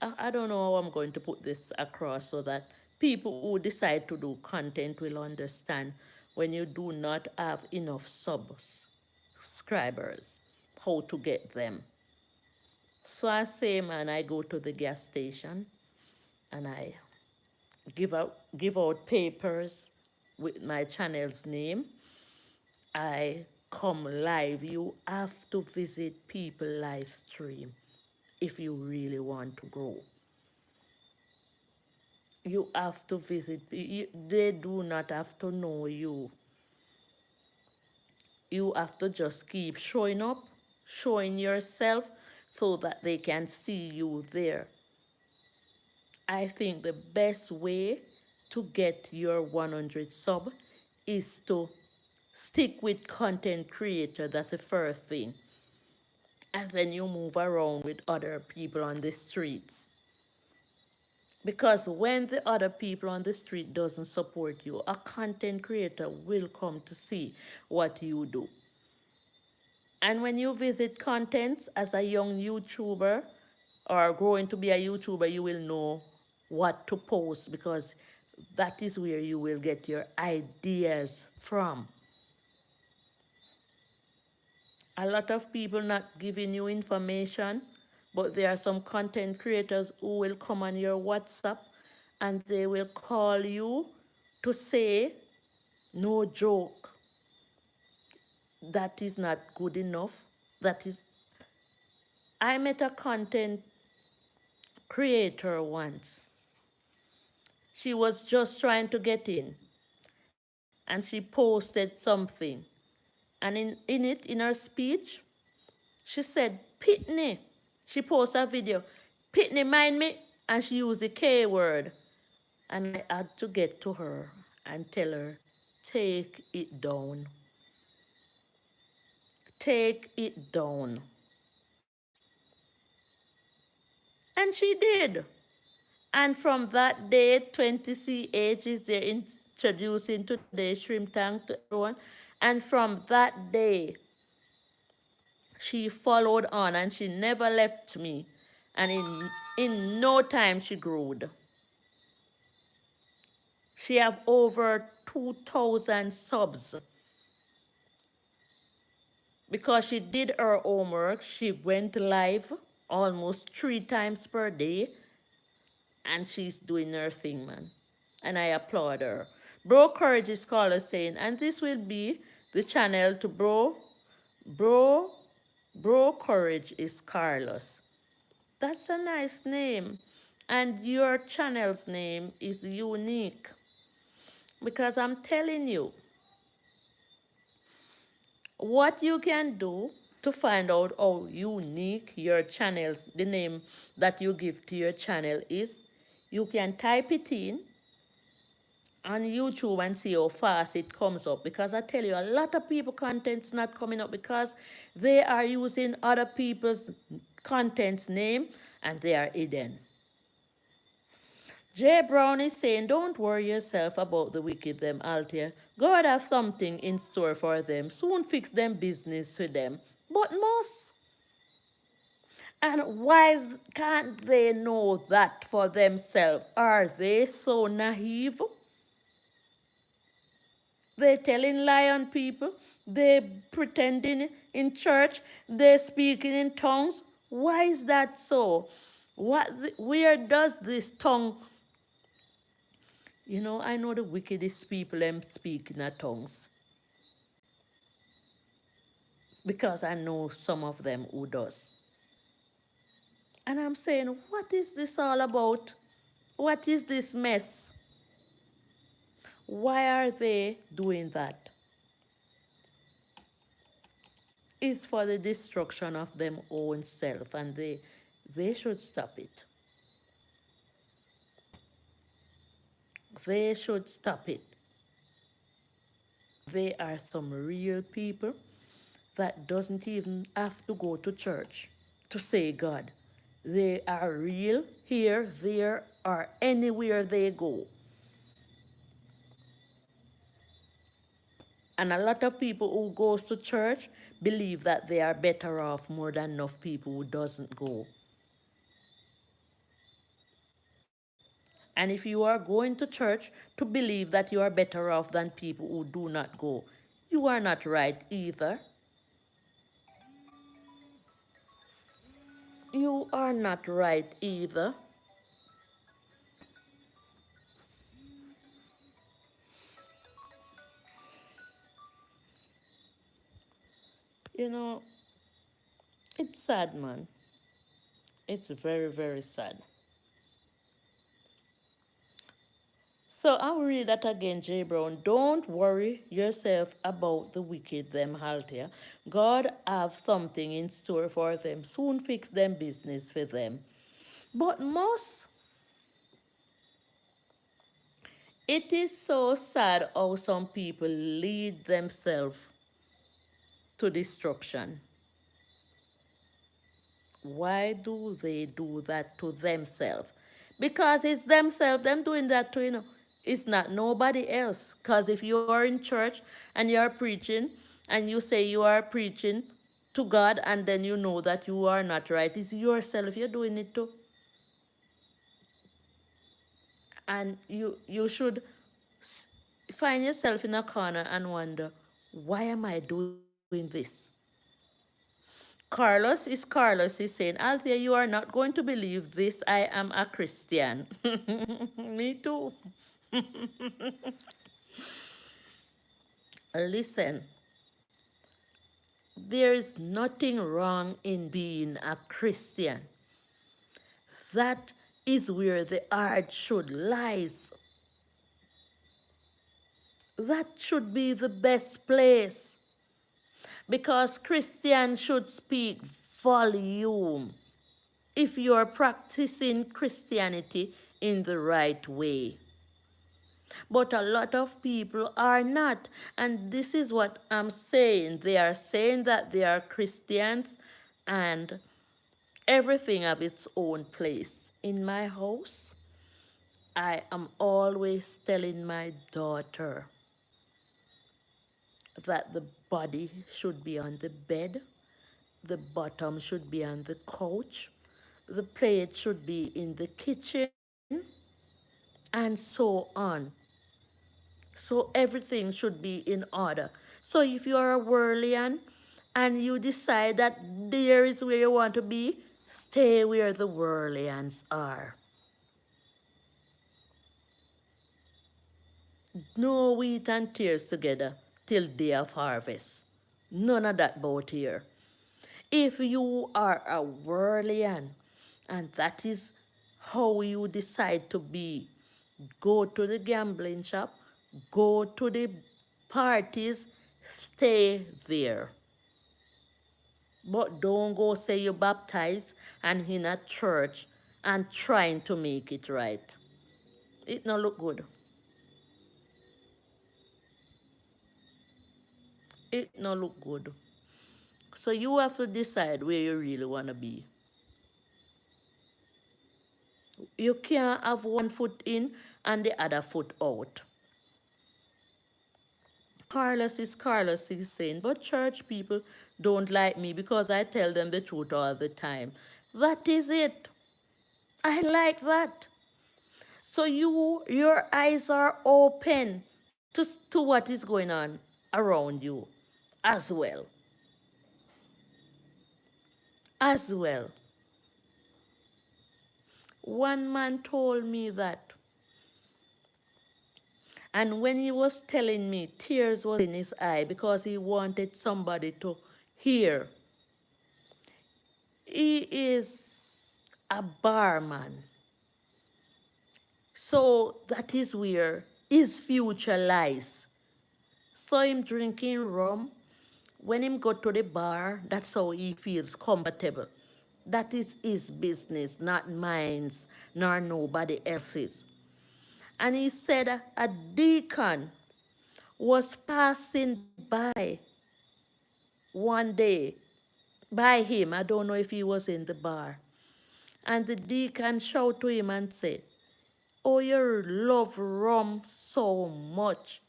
I don't know how I'm going to put this across so that people who decide to do content will understand when you do not have enough subscribers, how to get them. So I say, man, I go to the gas station and I give out papers with my channel's name. I come live. You have to visit people live stream if you really want to grow. You have to visit. They do not have to know you. You have to just keep showing up, showing yourself so that they can see you there. I think the best way to get your 100 sub is to stick with content creator. That's the first thing. And then you move around with other people on the streets. Because when the other people on the street doesn't support you, a content creator will come to see what you do. And when you visit contents as a young YouTuber or growing to be a YouTuber, you will know what to post because that is where you will get your ideas from. A lot of people not giving you information, but there are some content creators who will come on your WhatsApp and they will call you to say, no joke, that is not good enough. I met a content creator once. She was just trying to get in and she posted something. And in her speech, she said, Pitney. She posted a video, Pitney, mind me. And she used the K word. And I had to get to her and tell her, take it down. Take it down. And she did. And from that day, 20CH is there introducing today's shrimp tank to everyone. And from that day, she followed on and she never left me. And in no time, she grew. She have over 2,000 subs. Because she did her homework, she went live almost 3 times per day, and she's doing her thing, man. And I applaud her. Bro Courage is caller saying, and this will be the channel to bro, bro Courage is Carlos. That's a nice name. And your channel's name is unique. Because I'm telling you, what you can do to find out how unique your channel's, the name that you give to your channel is, you can type it in on YouTube and see how fast it comes up. Because I tell you, a lot of people content's not coming up because they are using other people's content's name and they are hidden. Jay Brown is saying, don't worry yourself about the wicked them, Althea. God have something in store for them. Soon fix them business with them. But must. And why can't they know that for themselves? Are they so naive? They telling lie on people. They pretending in church. They speaking in tongues. Why is that so? Where does this tongue? You know, I know the wickedest people speak in tongues. Because I know some of them who does. And I'm saying, what is this all about? What is this mess? Why are they doing that? It's for the destruction of them own self, and they should stop it. They should stop it. They are some real people that doesn't even have to go to church to say God. They are real here, there, or anywhere they go. And a lot of people who goes to church believe that they are better off more than enough people who doesn't go. And if you are going to church to believe that you are better off than people who do not go, you are not right either. You are not right either. You know, it's sad, man. It's very, very sad. So I'll read that again, J. Brown. Don't worry yourself about the wicked them, Althea. God have something in store for them. Soon fix them business for them. But most, it is so sad how some people lead themselves to destruction. Why do they do that to themselves? Because it's themselves, them doing that to, it's not nobody else. Because if you are in church and you are preaching and you say you are preaching to God and then you know that you are not right, it's yourself you're doing it to. And you should find yourself in a corner and wonder, why am I doing this? Carlos is saying, Althea, you are not going to believe this. I am a Christian. Me too. Listen, there is nothing wrong in being a Christian. That is where the heart should lies. That should be the best place. Because Christians should speak volume if you're practicing Christianity in the right way. But a lot of people are not. And this is what I'm saying. They are saying that they are Christians and everything have its own place. In my house, I am always telling my daughter that the body should be on the bed, the bottom should be on the couch, the plate should be in the kitchen, and so on. So everything should be in order. So if you are a whirlian and you decide that there is where you want to be, stay where the whirlians are. No wheat and tears together till day of harvest. None of that boat here. If you are a whirlian and that is how you decide to be, go to the gambling shop, go to the parties, stay there. But don't go say you baptized and in a church and trying to make it right. It not look good. It not look good. So you have to decide where you really want to be. You can't have one foot in and the other foot out. Carlos is saying, but church people don't like me because I tell them the truth all the time. That is it. I like that. So your eyes are open to what is going on around you as well. As well. One man told me that. And when he was telling me, tears was in his eye because he wanted somebody to hear. He is a barman. So that is where his future lies. So him drinking rum, when him go to the bar, that's how he feels comfortable. That is his business, not mine, nor nobody else's. And he said a deacon was passing by one day by him. I don't know if he was in the bar. And the deacon shouted to him and said, oh, you love rum so much.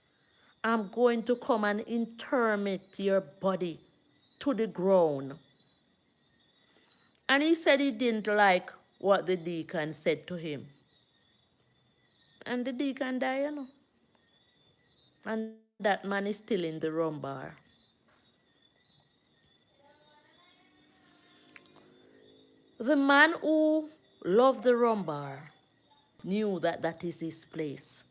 I'm going to come and intermit your body to the ground. And he said he didn't like what the deacon said to him. And the deacon died, you know. And that man is still in the rum bar. The man who loved the rum bar knew that that is his place.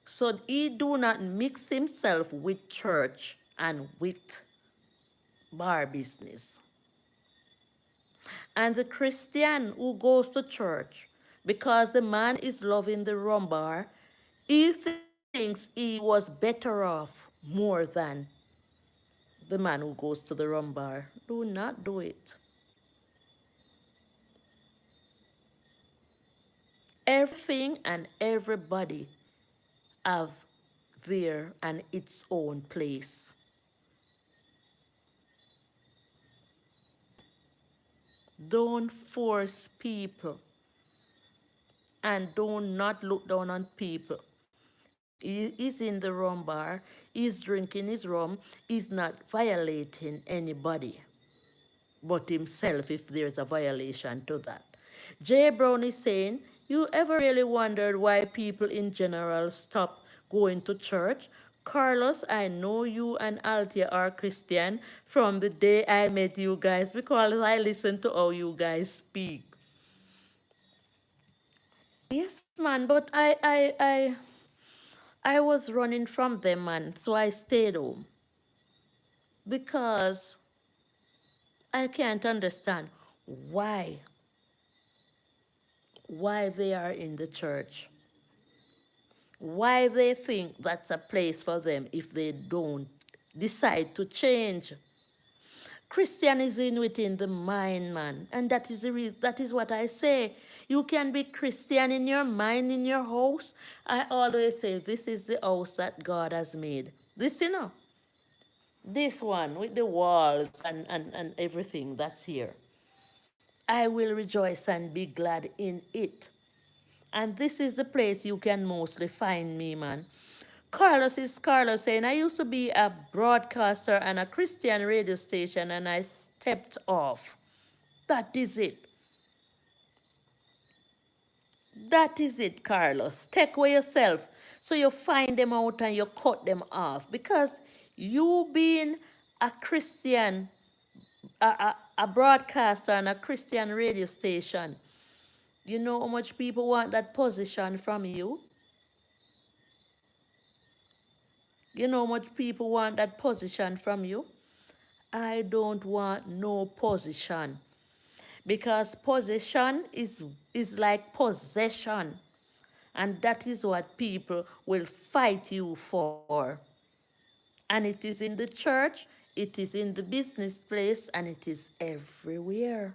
So he do not mix himself with church and with bar business. And the Christian who goes to church, because the man is loving the rum bar, he thinks he was better off more than the man who goes to the rum bar. Do not do it. Everything and everybody have their and its own place. Don't force people and don't not look down on people. He is in the rum bar, he's drinking his rum, he's not violating anybody but himself if there's a violation to that. Jay Brown is saying, you ever really wondered why people in general stop going to church? Carlos, I know you and Althea are Christian from the day I met you guys because I listen to how you guys speak. Yes, man, but I was running from them, man, so I stayed home because I can't understand why they are in the church, why they think that's a place for them if they don't decide to change. Christian is in within the mind, man, and that is the reason. That is what I say. You can be Christian in your mind, in your house. I always say, this is the house that God has made. This, you know, this one with the walls and everything that's here. I will rejoice and be glad in it. And this is the place you can mostly find me, man. Carlos saying, I used to be a broadcaster and a Christian radio station and I stepped off. That is it. That is it, Carlos. Take away yourself. So you find them out and you cut them off. Because you being a Christian, a broadcaster on a Christian radio station, you know how much people want that position from you? You know how much people want that position from you? I don't want no position. Because possession is like possession. And that is what people will fight you for. And it is in the church, it is in the business place, and it is everywhere.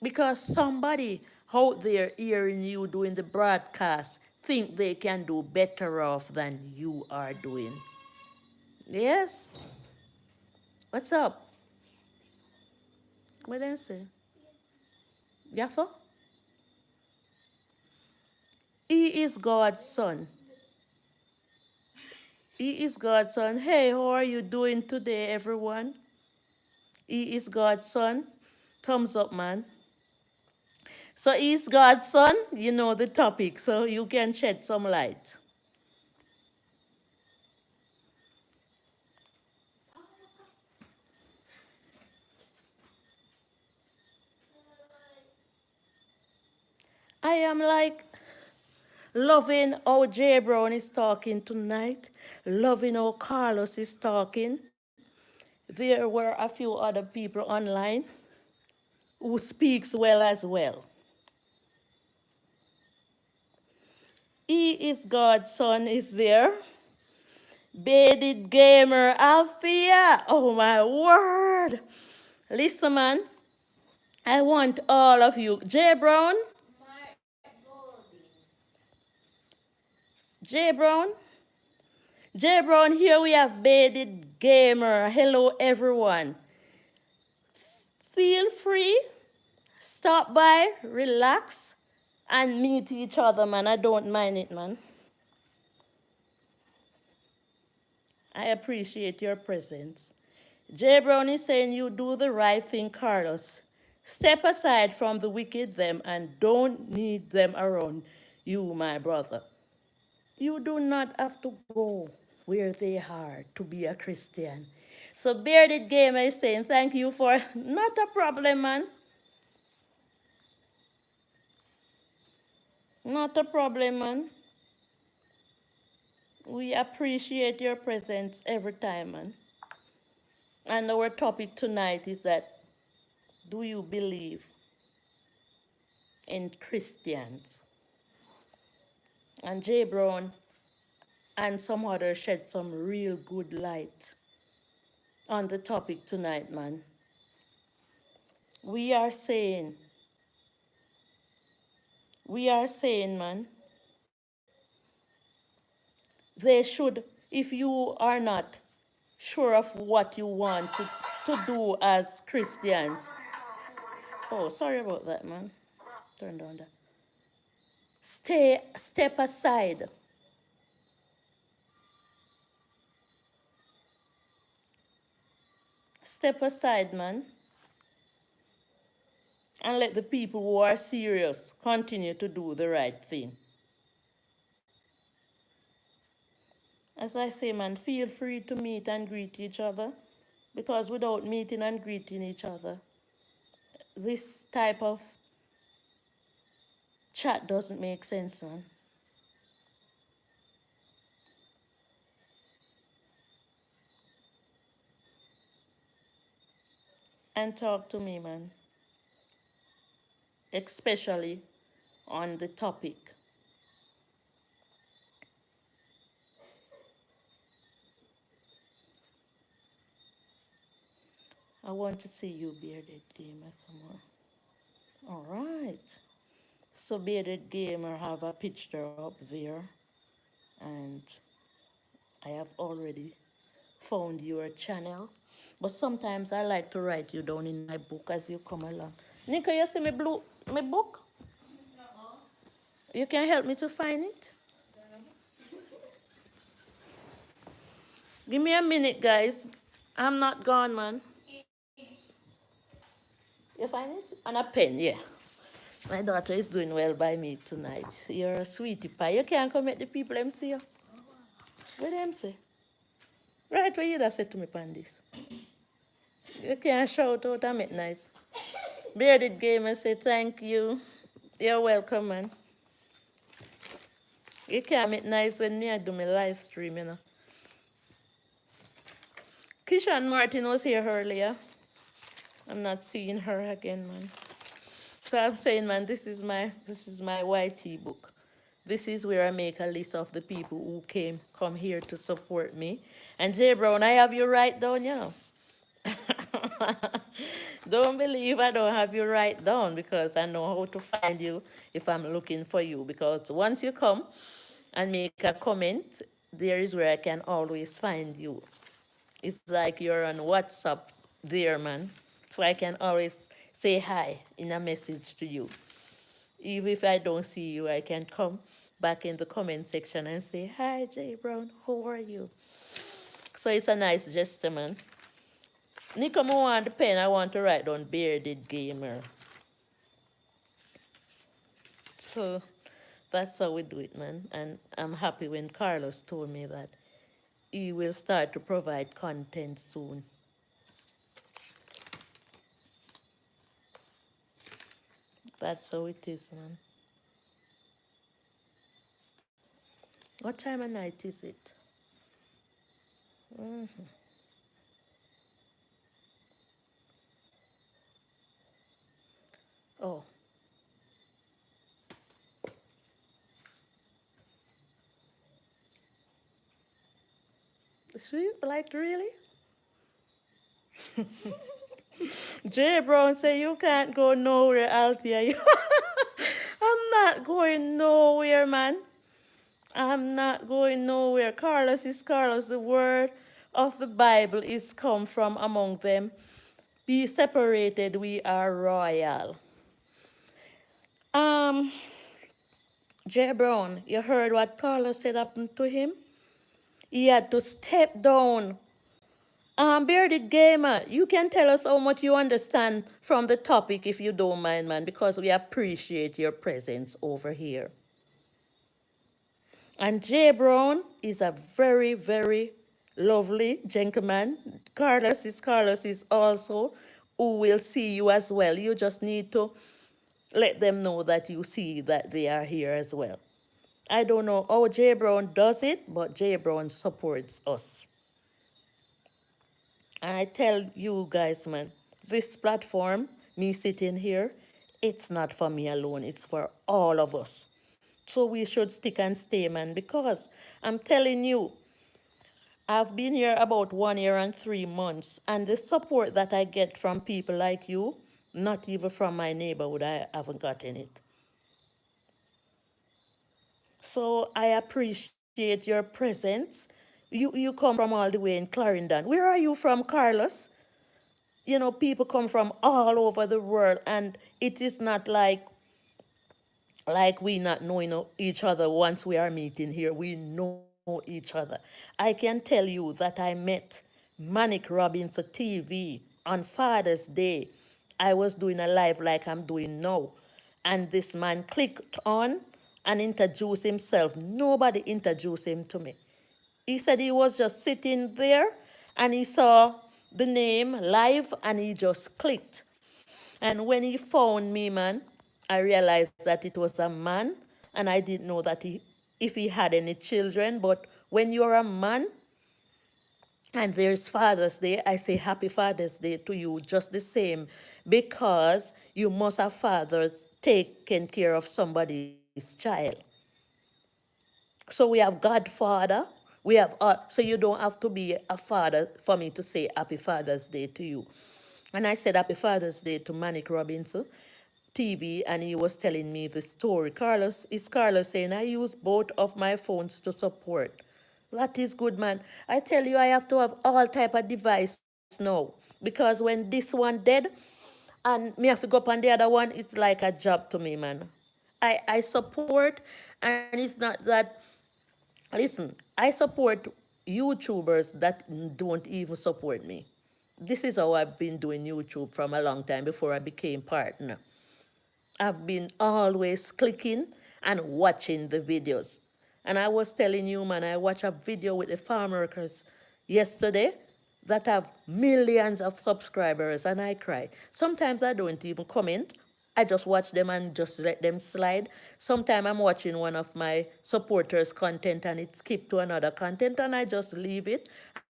Because somebody out there hearing you doing the broadcast think they can do better off than you are doing. Yes? What's up? What did I say? Yaffa? He is God's son. He is God's son. Hey, how are you doing today, everyone? He is God's son. Thumbs up, man. So he's God's son, you know the topic, so you can shed some light. I am like loving how J Brown is talking tonight, loving how Carlos is talking. There were a few other people online who speaks well as well. He is God's son is there. Bearded gamer Althea. Oh my word. Listen, man. I want all of you. J Brown. J Brown. J Brown, here we have Bearded Gamer. Hello, everyone. Feel free, stop by, relax, and meet each other, man. I don't mind it, man. I appreciate your presence. J Brown is saying you do the right thing, Carlos. Step aside from the wicked them and don't need them around you, my brother. You do not have to go where they are to be a Christian. So Bearded Gamer is saying thank you for not a problem, man. Not a problem, man. We appreciate your presence every time, man. And our topic tonight is that, do you believe in Christians? And J Brown and some others shed some real good light on the topic tonight, man. We are saying, man, they should, if you are not sure of what you want to do as Christians. Oh, sorry about that, man. Turn down that. Step aside. Step aside, man. And let the people who are serious continue to do the right thing. As I say, man, feel free to meet and greet each other, because without meeting and greeting each other, this type of chat doesn't make sense, man. And talk to me, man, especially on the topic. I want to see you, Bearded Gamer, some more. All right. So Bearded Gamer have a picture up there, and I have already found your channel. But sometimes I like to write you down in my book as you come along. Nika, you see my book? You can help me to find it? Give me a minute, guys. I'm not gone, man. You find it? And a pen, yeah. My daughter is doing well by me tonight. You're a sweetie pie. You can't come at the people them see you. What them say? Right where you that said to me, Pandis. You can't shout out and make nice. Bearded Gamer say thank you. You're welcome, man. You can't make nice when me I do my live stream, you know. Kishan Martin was here earlier. I'm not seeing her again, man. So I'm saying, man, this is my YT book. This is where I make a list of the people who come here to support me. And Jay Brown, I have you right down, you know. Don't believe I don't have you right down because I know how to find you if I'm looking for you. Because once you come and make a comment, there is where I can always find you. It's like you're on WhatsApp there, man. So I can always say hi in a message to you. Even if I don't see you, I can come back in the comment section and say, hi, Jay Brown, how are you? So it's a nice gesture, man. Nico, I want the pen. I want to write down Bearded Gamer. So that's how we do it, man. And I'm happy when Carlos told me that he will start to provide content soon. That's how it is, man. What time of night is it? Oh, like really? Jay Brown say you can't go nowhere, Althea. I'm not going nowhere, man. I'm not going nowhere. Carlos is Carlos. The word of the Bible is come from among them. Be separated, we are royal. Um, Jay Brown, you heard what Carlos said happened to him? He had to step down. Bearded Gamer, you can tell us how much you understand from the topic if you don't mind, man, because we appreciate your presence over here. And Jay Brown is a very, very lovely gentleman. Carlos is also who will see you as well. You just need to let them know that you see that they are here as well. I don't know how Jay Brown does it, but Jay Brown supports us. And I tell you guys, man, this platform, me sitting here, it's not for me alone, it's for all of us. So we should stick and stay, man, because I'm telling you, I've been here about 1 year and 3 months, and the support that I get from people like you, not even from my neighborhood, I haven't gotten it. So I appreciate your presence. You come from all the way in Clarendon. Where are you from, Carlos? You know, people come from all over the world, and it is not like we not knowing each other once we are meeting here. We know each other. I can tell you that I met Manic Robinson TV on Father's Day. I was doing a live like I'm doing now. And this man clicked on and introduced himself. Nobody introduced him to me. He said he was just sitting there and he saw the name live and he just clicked. And when he found me, man, I realized that it was a man, and I didn't know that if he had any children. But when you're a man and there's Father's Day, I say Happy Father's Day to you just the same, because you must have fathers taking care of somebody's child. So we have Godfather. So you don't have to be a father for me to say Happy Father's Day to you. And I said Happy Father's Day to Manic Robinson TV, and he was telling me the story. Carlos saying, I use both of my phones to support. That is good, man. I tell you, I have to have all type of device now. Because when this one dead and me have to go up on the other one, it's like a job to me, man. I support, and it's not that, listen, I support YouTubers that don't even support me. This is how I've been doing YouTube from a long time before I became partner. I've been always clicking and watching the videos. And I was telling you, man, I watched a video with the farm workers yesterday that have millions of subscribers, and I cry. Sometimes I don't even comment. I just watch them and just let them slide. Sometimes I'm watching one of my supporters' content and it skipped to another content, and I just leave it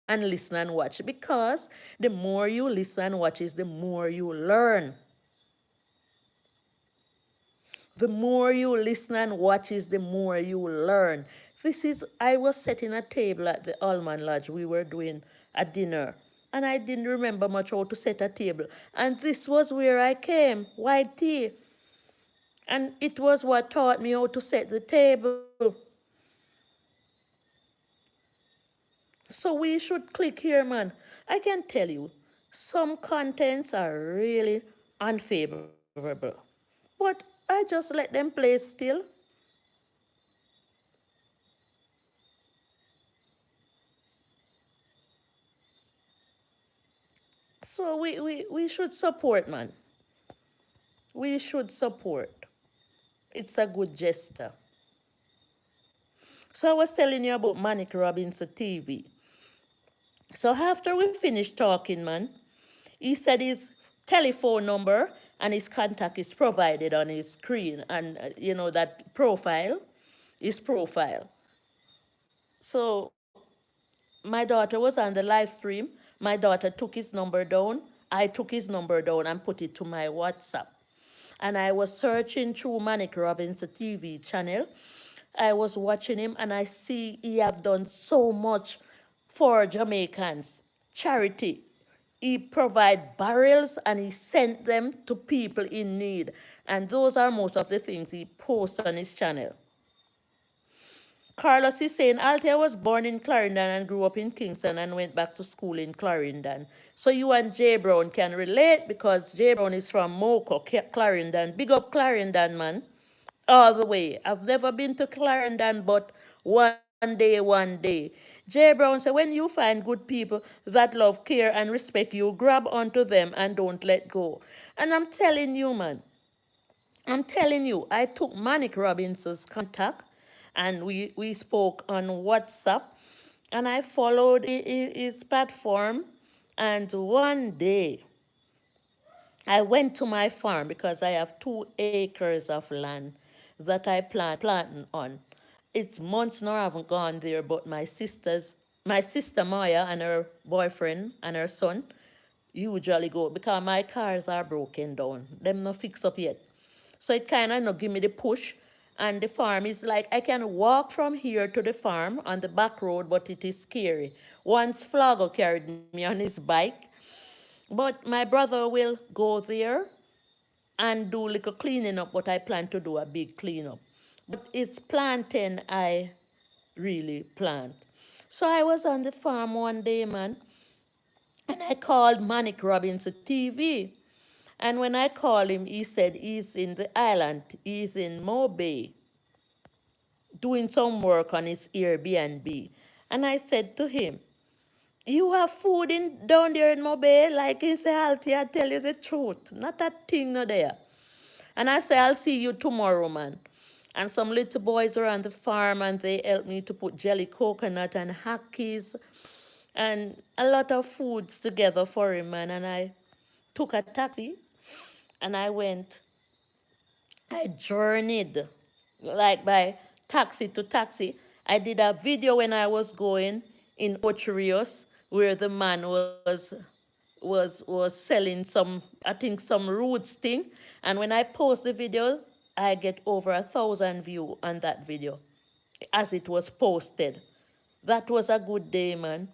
and listen and watch, because the more you listen and watch is the more you learn. The more you listen and watch is the more you learn. I was setting a table at the Alman Lodge. We were doing a dinner. And I didn't remember much how to set a table. And this was where I came, white tea. And it was what taught me how to set the table. So we should click here, man. I can tell you, some contents are really unfavorable. But I just let them play still. So we should support, man. We should support. It's a good gesture. So I was telling you about Manic Robinson TV. So after we finished talking, man, he said his telephone number and his contact is provided on his screen, and that profile, his profile. So my daughter was on the live stream. My daughter took his number down. I took his number down and put it to my WhatsApp. And I was searching through Manic Robinson TV channel. I was watching him and I see he have done so much for Jamaicans. Charity. He provide barrels and he sent them to people in need. And those are most of the things he posts on his channel. Carlos is saying, Althea was born in Clarendon and grew up in Kingston and went back to school in Clarendon. So you and Jay Brown can relate, because Jay Brown is from Moco, Clarendon. Big up Clarendon, man. All the way. I've never been to Clarendon, but one day. Jay Brown said, when you find good people that love, care, and respect you, grab onto them and don't let go. And I'm telling you, man, I took Manic Robinson's contact and we spoke on WhatsApp, and I followed his platform. And one day I went to my farm because I have 2 acres of land that I planting on. It's months now I haven't gone there, but my sister Maya and her boyfriend and her son usually go because my cars are broken down. Them not fix up yet. So it kind of not give me the push. And the farm is like, I can walk from here to the farm on the back road, but it is scary. Once Flago carried me on his bike, but my brother will go there and do little cleaning up, but I plan to do a big cleanup. But it's planting I really plant. So I was on the farm one day, man, and I called Manic Robinson TV. And when I called him, he said he's in the island, he's in Mobay, doing some work on his Airbnb. And I said to him, you have food down there in Mobay? Like he said, Althea, I tell you the truth. Not a thing no there. And I say, I'll see you tomorrow, man. And some little boys were on the farm and they helped me to put jelly coconut and hackies and a lot of foods together for him, man. And I took a taxi and I journeyed like by taxi to taxi. I did a video when I was going in Ocherios where the man was selling some, I think, some roots thing. And when I post the video, I get over 1,000 views on that video as it was posted. That was a good day, man.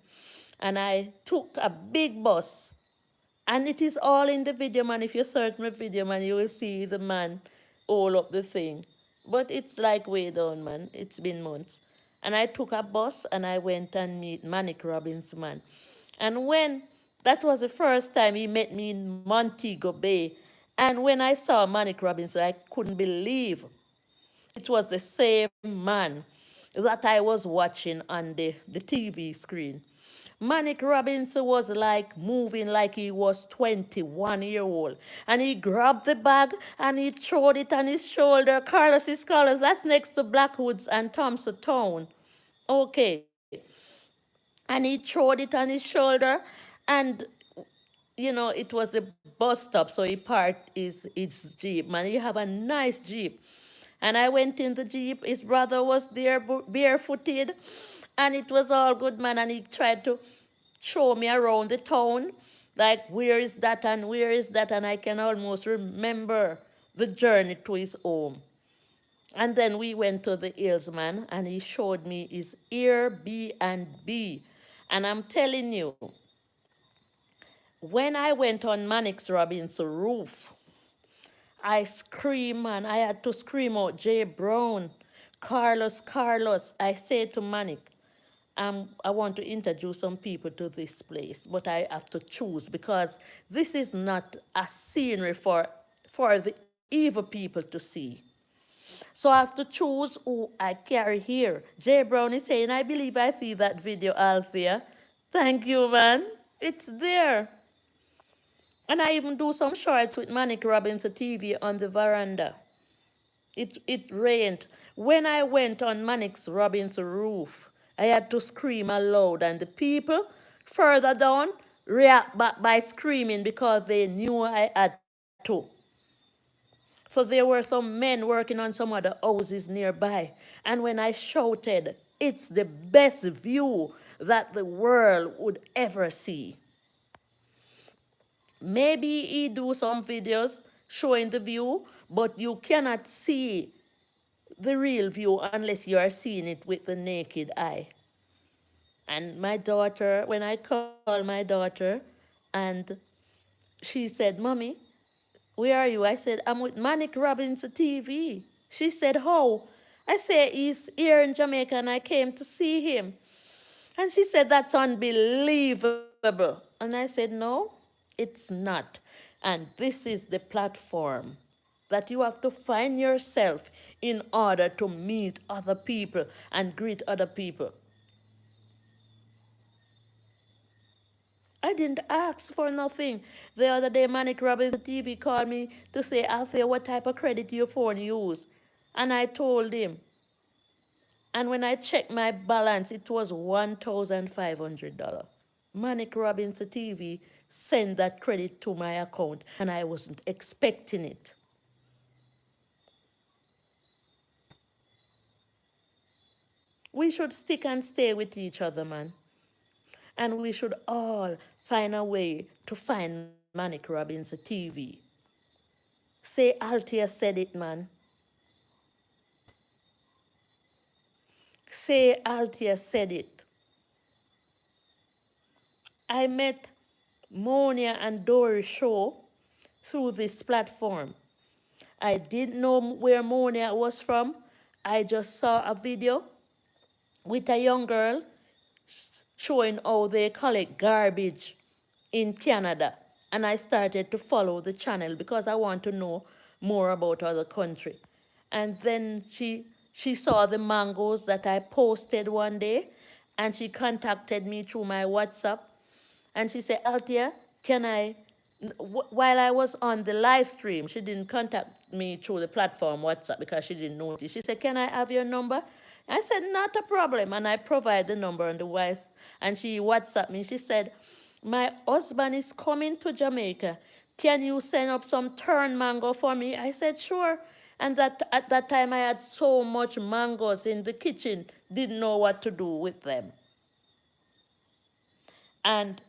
And I took a big bus. And it is all in the video, man. If you search my video, man, you will see the man all up the thing. But it's like way down, man. It's been months. And I took a bus and I went and meet Manic Robbins, man. And when that was the first time he met me in Montego Bay. And when I saw Manic Robinson, I couldn't believe it was the same man that I was watching on the TV screen. Manic Robinson was like moving like he was 21-year-old. And he grabbed the bag and he throwed it on his shoulder. Carlos's Colors, that's next to Blackwoods and Thompson Town. Okay. And he throwed it on his shoulder and it was a bus stop, so he parked his Jeep. Man, he have a nice Jeep. And I went in the Jeep. His brother was there barefooted. And it was all good, man. And he tried to show me around the town. Like, where is that and where is that? And I can almost remember the journey to his home. And then we went to the hills, man. And he showed me his Airbnb. And I'm telling you, when I went on Mannix Robinson's roof, I screamed, man. I had to scream out, Jay Brown, Carlos. I said to Manic, I want to introduce some people to this place, but I have to choose because this is not a scenery for the evil people to see. So I have to choose who I carry here. Jay Brown is saying, I believe I see that video, Althea. Thank you, man. It's there. And I even do some shorts with Manic Robinson TV on the veranda. It rained. When I went on Manic Robinson's roof, I had to scream aloud, and the people further down react back by screaming because they knew I had to. So there were some men working on some other houses nearby. And when I shouted, it's the best view that the world would ever see. Maybe he do some videos showing the view, but you cannot see the real view unless you are seeing it with the naked eye. And my daughter, when I called my daughter, and she said, Mommy, where are you? I said, I'm with Manic Robinson TV. She said, how? I said, he's here in Jamaica and I came to see him. And she said, that's unbelievable. And I said, no, it's not. And this is the platform that you have to find yourself in order to meet other people and greet other people. I didn't ask for nothing. The other day, Manic Robinson TV called me to say, Althea, what type of credit your phone use? And I told him. And when I checked my balance, it was $1,500. Manic Robinson TV sent that credit to my account, and I wasn't expecting it. We should stick and stay with each other, man. And we should all find a way to find Manic Robinson TV. Say Althea said it, man. Say Althea said it. I met Monia and Dory Show through this platform. I didn't know where Monia was from. I just saw a video with a young girl showing how they collect garbage in Canada. And I started to follow the channel because I want to know more about other country. And then she saw the mangoes that I posted one day, and she contacted me through my WhatsApp. And she said, Althea, can I, while I was on the live stream, she didn't contact me through the platform WhatsApp because she didn't notice. She said, can I have your number? I said, not a problem. And I provide the number on the voice. And she WhatsApped me. She said, my husband is coming to Jamaica. Can you send up some turn mango for me? I said, sure. And at that time, I had so much mangoes in the kitchen, didn't know what to do with them. And,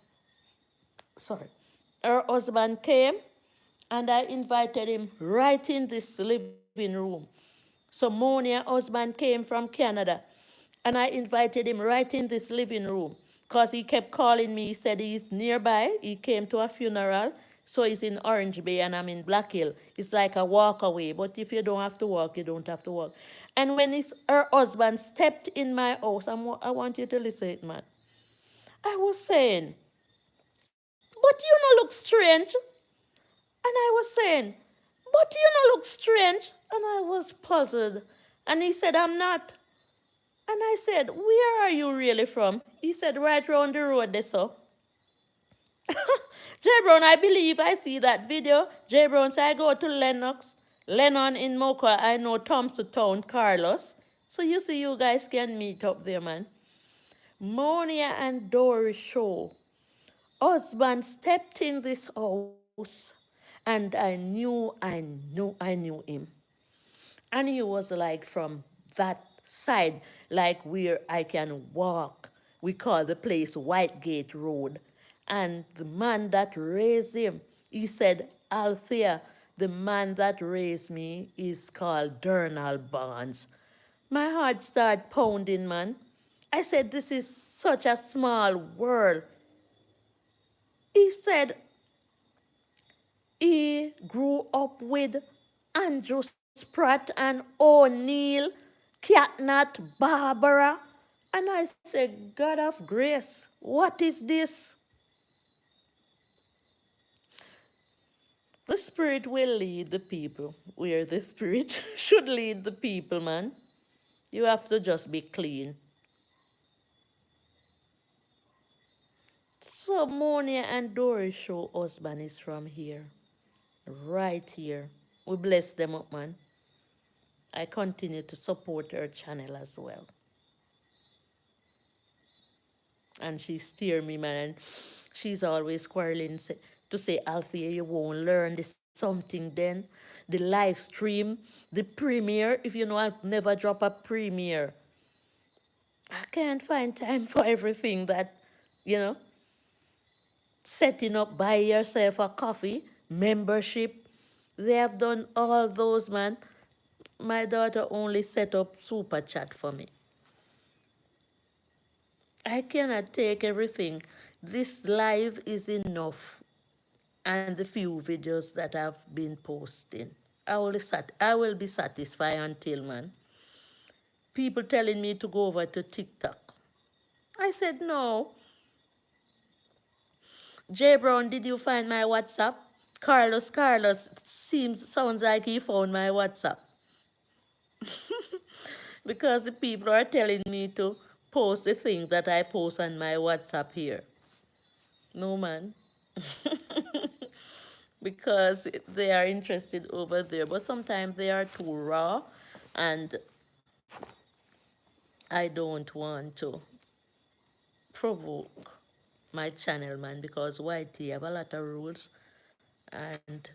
sorry, her husband came, and I invited him right in this living room. So Monia's husband came from Canada, and I invited him right in this living room because he kept calling me. He said he's nearby. He came to a funeral, so he's in Orange Bay, and I'm in Black Hill. It's like a walk away, but if you don't have to walk, you don't have to walk. And when her husband stepped in my house, I want you to listen to it, man. I was saying, but you not look strange. And I was saying, but you not look strange. And I was puzzled. And he said, I'm not. And I said, where are you really from? He said, right round the road there, so. J Brown, I believe I see that video. J Brown said, I go to Lennox, Lennon in Mocha, I know Thompson Town, Carlos. So you see, you guys can meet up there, man. Monia and Dory show. Husband stepped in this house, and I knew him. And he was like from that side, like where I can walk. We call the place Whitegate Road. And the man that raised him, he said, Althea, the man that raised me is called Dernal Barnes. My heart started pounding, man. I said, this is such a small world. He said, he grew up with Andrew Spratt and O'Neill, Catnat, Barbara. And I said, God of grace, what is this? The Spirit will lead the people where the Spirit should lead the people, man. You have to just be clean. So Monia and Doris show husband is from here, right here. We bless them up, man. I continue to support her channel as well. And she steer me, man. And she's always quarreling to say, Althea, you won't learn this something then. The live stream, the premiere, if you know I'll never drop a premiere. I can't find time for everything that, you know, setting up, buy yourself a coffee, membership. They have done all those, man. My daughter only set up super chat for me. I cannot take everything. This live is enough. And the few videos that I've been posting. I will be satisfied until, man. People telling me to go over to TikTok. I said, no. J Brown, did you find my WhatsApp? Carlos sounds like he found my WhatsApp. Because the people are telling me to post the things that I post on my WhatsApp here. No, man. Because they are interested over there. But sometimes they are too raw, and I don't want to provoke my channel, man, because YT have a lot of rules, and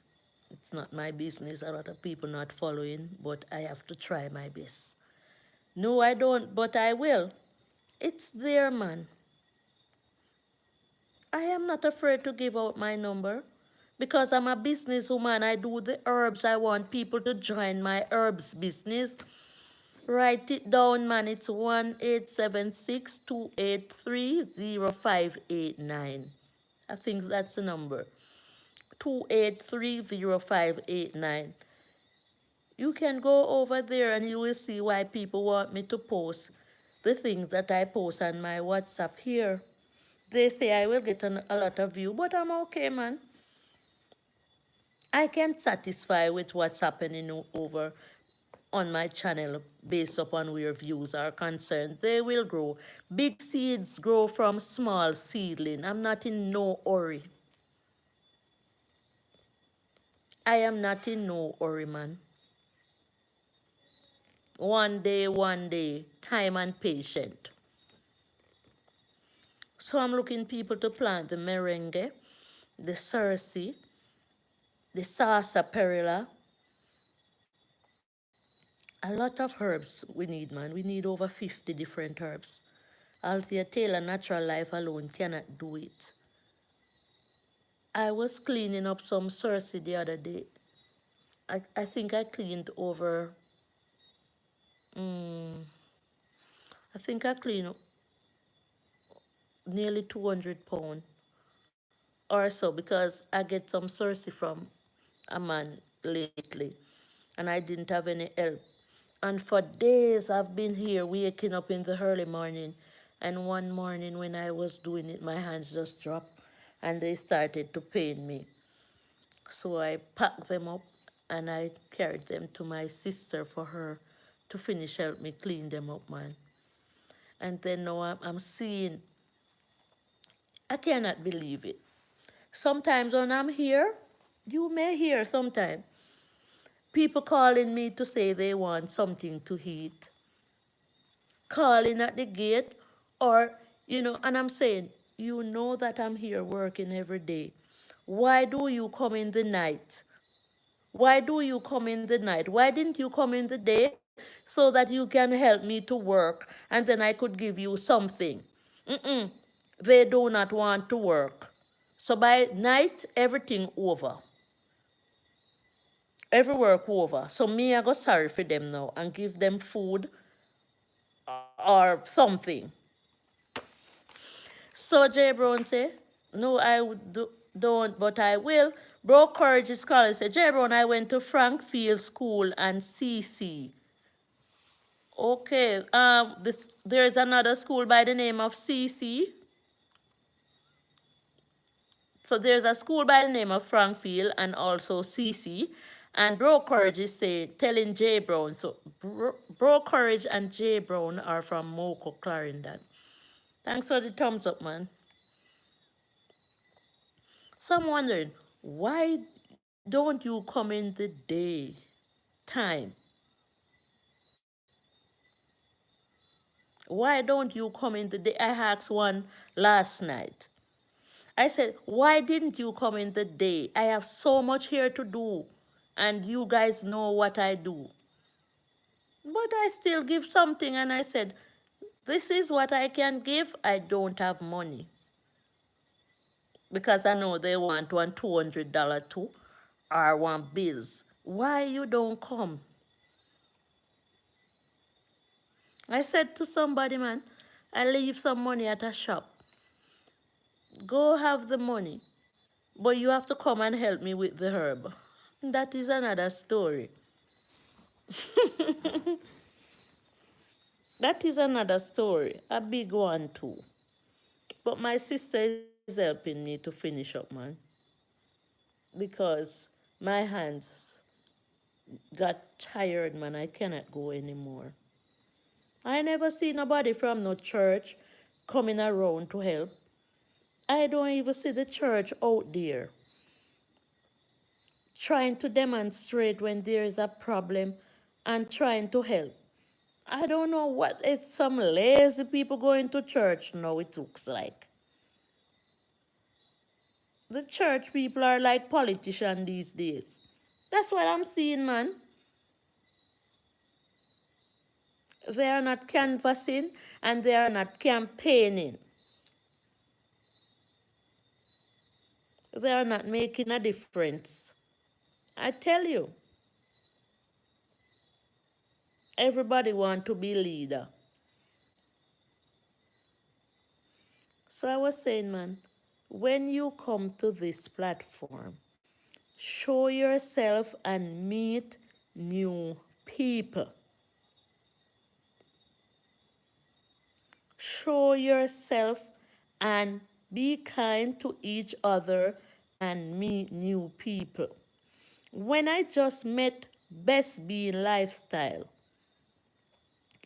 it's not my business. A lot of people not following, but I have to try my best. No, I don't, but I will. It's there, man. I am not afraid to give out my number because I'm a businesswoman. I do the herbs. I want people to join my herbs business. Write it down, man. It's 1-876-283-0589. I think that's the number. 283-0589. You can go over there and you will see why people want me to post the things that I post on my WhatsApp here. They say I will get a lot of views, but I'm okay, man. I can satisfy with what's happening over on my channel based upon where views are concerned. They will grow. Big seeds grow from small seedling. I'm not in no hurry. I am not in no hurry, man. One day, time and patient. So I'm looking people to plant the merengue, the cerci, the sarsaparilla. A lot of herbs we need, man. We need over 50 different herbs. Althea Taylor Natural Life alone cannot do it. I was cleaning up some cerci the other day. I think I cleaned over, I think I cleaned nearly 200 pounds or so because I get some cerci from a man lately and I didn't have any help. And for days I've been here waking up in the early morning, and one morning when I was doing it, my hands just dropped and they started to pain me. So I packed them up and I carried them to my sister for her to finish help me clean them up, man. And then now I'm seeing, I cannot believe it. Sometimes when I'm here, you may hear sometimes people calling me to say they want something to eat, calling at the gate, or, and I'm saying, you know that I'm here working every day. Why do you come in the night? Why do you come in the night? Why didn't you come in the day so that you can help me to work and then I could give you something? Mm-mm. They do not want to work. So by night, everything over. Every work over. So me, I go sorry for them now and give them food or something. So Jay Brown say, no, don't, but I will. Bro Courage is calling. Say, Jay Brown, I went to Frankfield School and CC. Okay, there is another school by the name of CC. So there's a school by the name of Frankfield and also CC. And Bro Courage is telling Jay Brown. So Bro Courage and Jay Brown are from Moco, Clarendon. Thanks for the thumbs up, man. So I'm wondering, why don't you come in the day time? Why don't you come in the day? I asked one last night. I said, why didn't you come in the day? I have so much here to do, and you guys know what I do. But I still give something, and I said, this is what I can give. I don't have money. Because I know they want one $200 too, or one bills. Why you don't come? I said to somebody, man, I leave some money at a shop. Go have the money. But you have to come and help me with the herb. That is another story. That is another story. A big one too. But my sister is helping me to finish up, man. Because my hands got tired, man. I cannot go anymore. I never see nobody from no church coming around to help. I don't even see the church out there trying to demonstrate when there is a problem and trying to help. I don't know what it's some lazy people going to church now, it looks like. The church people are like politicians these days. That's what I'm seeing, man. They are not canvassing and they are not campaigning. They are not making a difference. I tell you, everybody want to be leader. So I was saying, man, when you come to this platform, show yourself and meet new people. Show yourself and be kind to each other and meet new people. When I just met Best Being Lifestyle,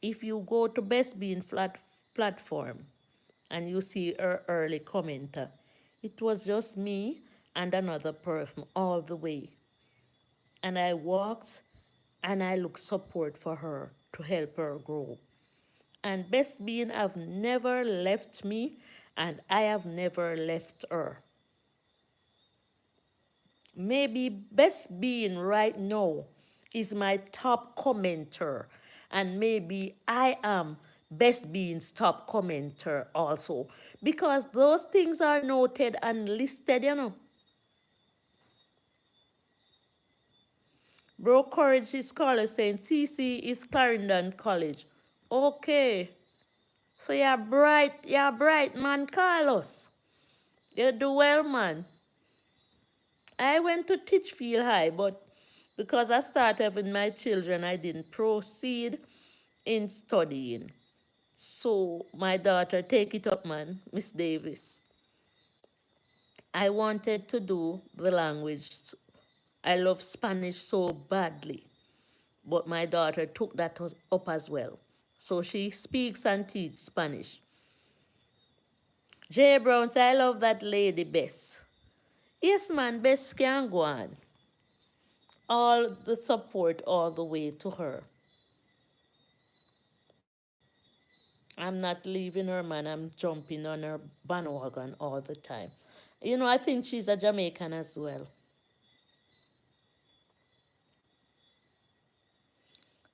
if you go to Best Being platform and you see her early commenter, it was just me and another person all the way. And I walked and I looked support for her to help her grow. And Best Being have never left me and I have never left her. Maybe Best Being right now is my top commenter, and maybe I am Best Being's top commenter also, because those things are noted and listed, Bro Courage is Scholar saying CC is Clarendon College. Okay. So you're bright, man, Carlos. You do well, man. I went to Titchfield High, but because I started having my children, I didn't proceed in studying. So my daughter, take it up, man, Miss Davis. I wanted to do the language. I love Spanish so badly, but my daughter took that up as well. So she speaks and teaches Spanish. Jay Brown said, I love that lady Bess. Yes, man, Bess can go on. All the support all the way to her. I'm not leaving her, man. I'm jumping on her bandwagon all the time. You know, I think she's a Jamaican as well.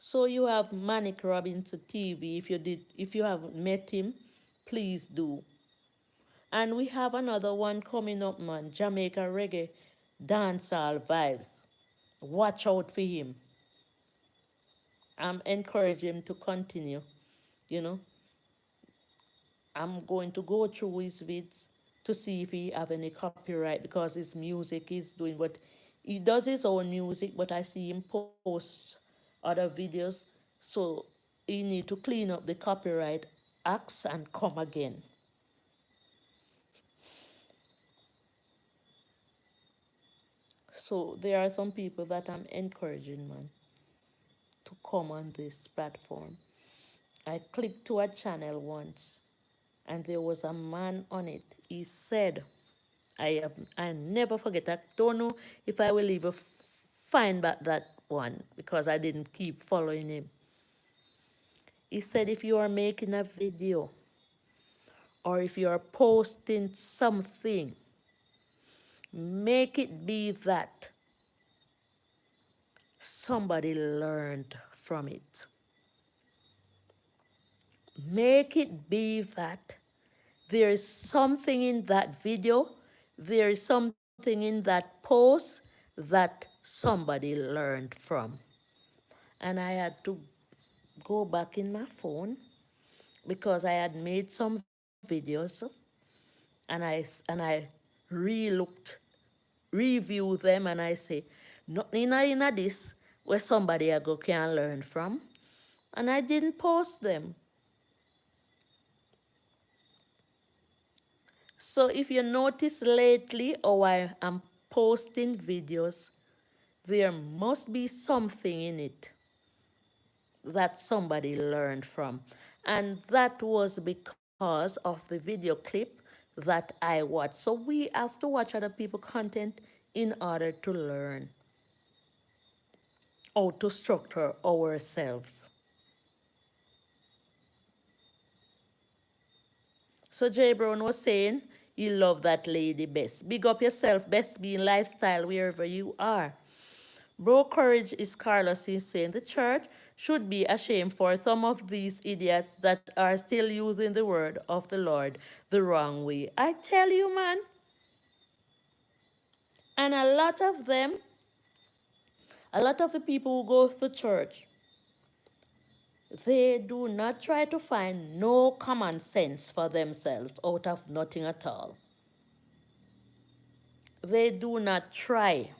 So you have Manic Robinson TV. If you haven't met him, please do. And we have another one coming up, man. Jamaica Reggae Dancehall Vibes. Watch out for him. I'm encouraging him to continue. You know, I'm going to go through his vids to see if he have any copyright because his music is doing what he does his own music, but I see him post other videos, so he need to clean up the copyright acts and come again. So there are some people that I'm encouraging, man, to come on this platform. I clicked to a channel once and there was a man on it. He said, I never forget. I don't know if I will ever find back that one because I didn't keep following him. He said if you are making a video or if you are posting something, make it be that somebody learned from it. Make it be that there is something in that video, there is something in that post that somebody learned from. And I had to go back in my phone because I had made some videos and I re-looked, review them and I say, nothing in this where somebody I go can learn from. And I didn't post them. So if you notice lately how I am posting videos, there must be something in it that somebody learned from. And that was because of the video clip that I watched. So we have to watch other people's content in order to learn how to structure ourselves. So Jay Brown was saying, you love that lady best. Big up yourself, best being lifestyle wherever you are. Bro Courage is Carlos is saying the church should be ashamed for some of these idiots that are still using the word of the Lord the wrong way. I tell you, man. And a lot of them, a lot of the people who go to church, they do not try to find no common sense for themselves out of nothing at all. They do not try.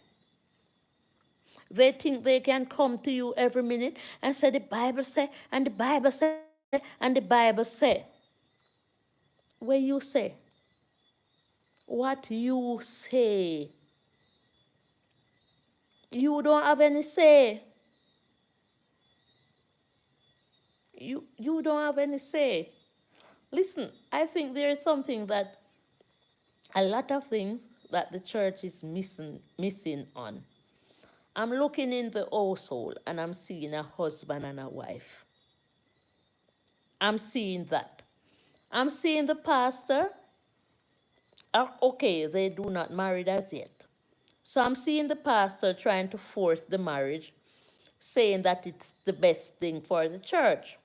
They think they can come to you every minute and say the Bible say, and the Bible say, and the Bible say. What you say? What you say? You don't have any say. You don't have any say. Listen, I think there is something that a lot of things that the church is missing on. I'm looking in the household and I'm seeing a husband and a wife. I'm seeing that. I'm seeing the pastor. Okay, they do not married as yet. So I'm seeing the pastor trying to force the marriage, saying that it's the best thing for the church.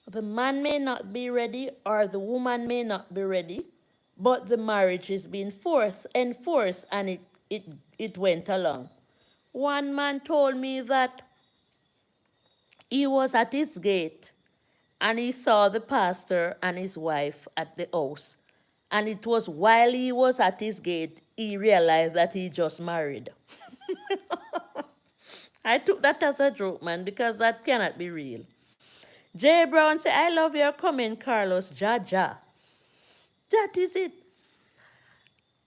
The man may not be ready or the woman may not be ready, but the marriage is being enforced, and it went along. One man told me that he was at his gate and he saw the pastor and his wife at the house. And it was while he was at his gate, he realized that he just married. I took that as a joke, man, because that cannot be real. Jay Brown said, I love your comment, Carlos. Jaja. That is it.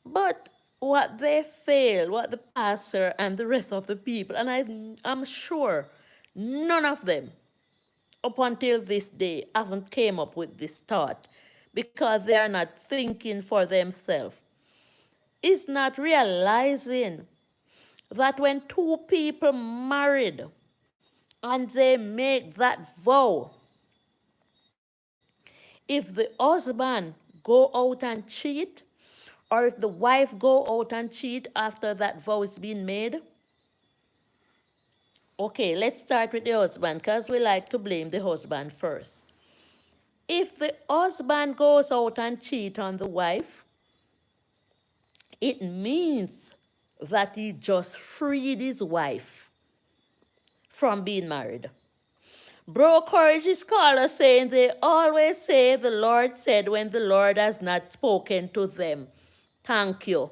But what they fail, what the pastor and the rest of the people, and I'm sure none of them up until this day, haven't came up with this thought because they are not thinking for themselves. Is not realizing that when two people married and they make that vow, if the husband go out and cheat, or if the wife go out and cheat after that vow is being made, okay, let's start with the husband because we like to blame the husband first. If the husband goes out and cheat on the wife, it means that he just freed his wife from being married. Bro Courage is scholar saying they always say the Lord said when the Lord has not spoken to them. Thank you.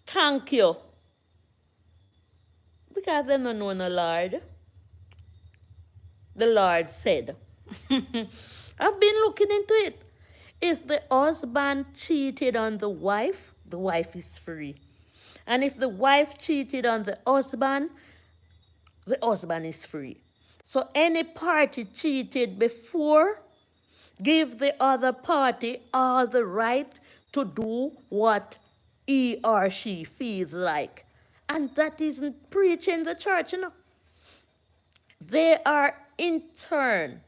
Thank you. Because they don't know the Lord. The Lord said. I've been looking into it. If the husband cheated on the wife is free. And if the wife cheated on the husband is free. So any party cheated before, give the other party all the right to do what he or she feels like. And that isn't preaching the church, you know. They are in turn,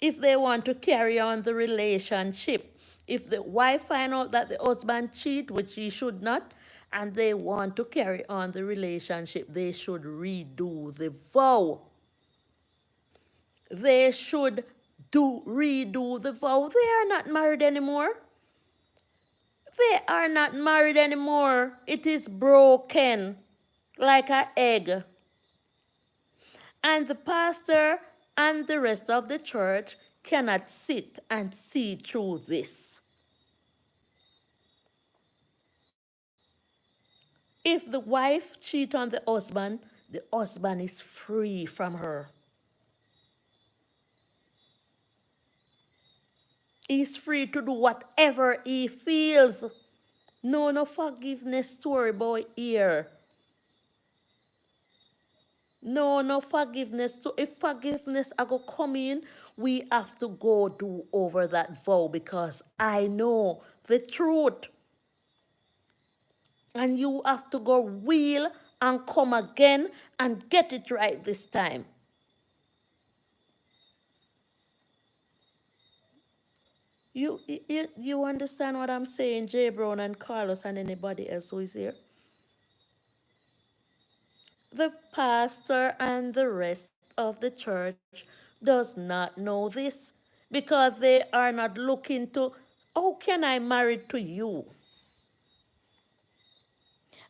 if they want to carry on the relationship, if the wife find out that the husband cheat, which he should not, and they want to carry on the relationship, they should redo the vow. They should redo the vow. They are not married anymore. They are not married anymore. It is broken like an egg. And the pastor and the rest of the church cannot sit and see through this. If the wife cheats on the husband is free from her. He's free to do whatever he feels. No forgiveness story boy here. No forgiveness. So if forgiveness I go come in, we have to go do over that vow because I know the truth. And you have to go wheel and come again and get it right this time. You understand what I'm saying, J. Brown and Carlos and anybody else who is here? The pastor and the rest of the church does not know this because they are not looking to, how can I marry to you?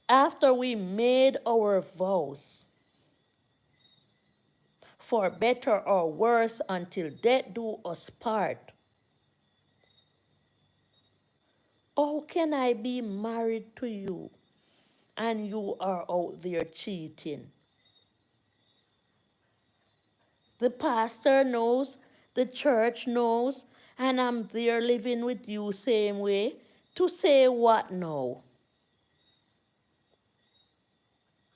After we made our vows, for better or worse until death do us part, how can I be married to you and you are out there cheating? The pastor knows, the church knows, and I'm there living with you same way. To say what now?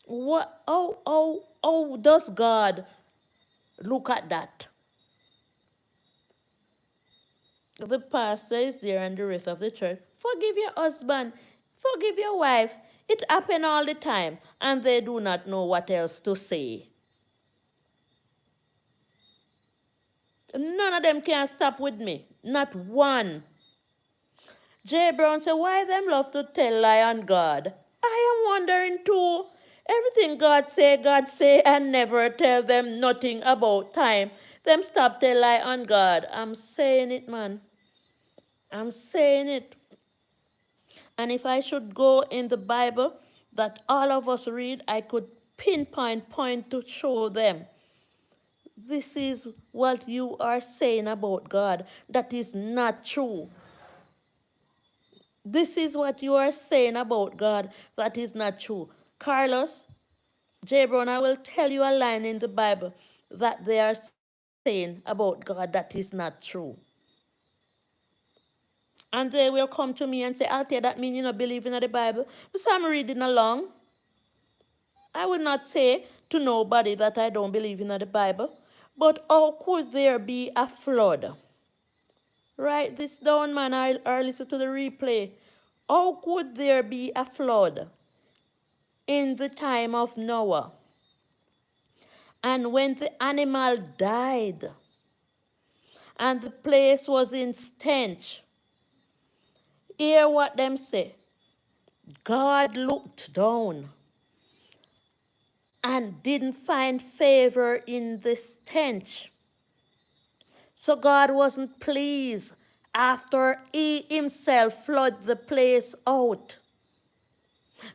What? Oh, does God look at that? The pastor is there and the rest of the church. Forgive your husband. Forgive your wife. It happens all the time, and they do not know what else to say. None of them can stop with me. Not one. J. Brown said, why them love to tell lie on God? I am wondering too. Everything God say, and never tell them nothing about time. Them stop tell lie on God. I'm saying it, man. I'm saying it. And if I should go in the Bible that all of us read, I could point to show them. This is what you are saying about God. That is not true. This is what you are saying about God. That is not true. Carlos, J. Brown, I will tell you a line in the Bible that they are saying about God that is not true. And they will come to me and say, Althea, that means you don't believe in the Bible. So I'm reading along. I will not say to nobody that I don't believe in the Bible. But how could there be a flood? Write this down, man, or listen to the replay. How could there be a flood in the time of Noah? And when the animal died and the place was in stench, hear what them say. God looked down and didn't find favor in the stench. So God wasn't pleased after he himself flooded the place out,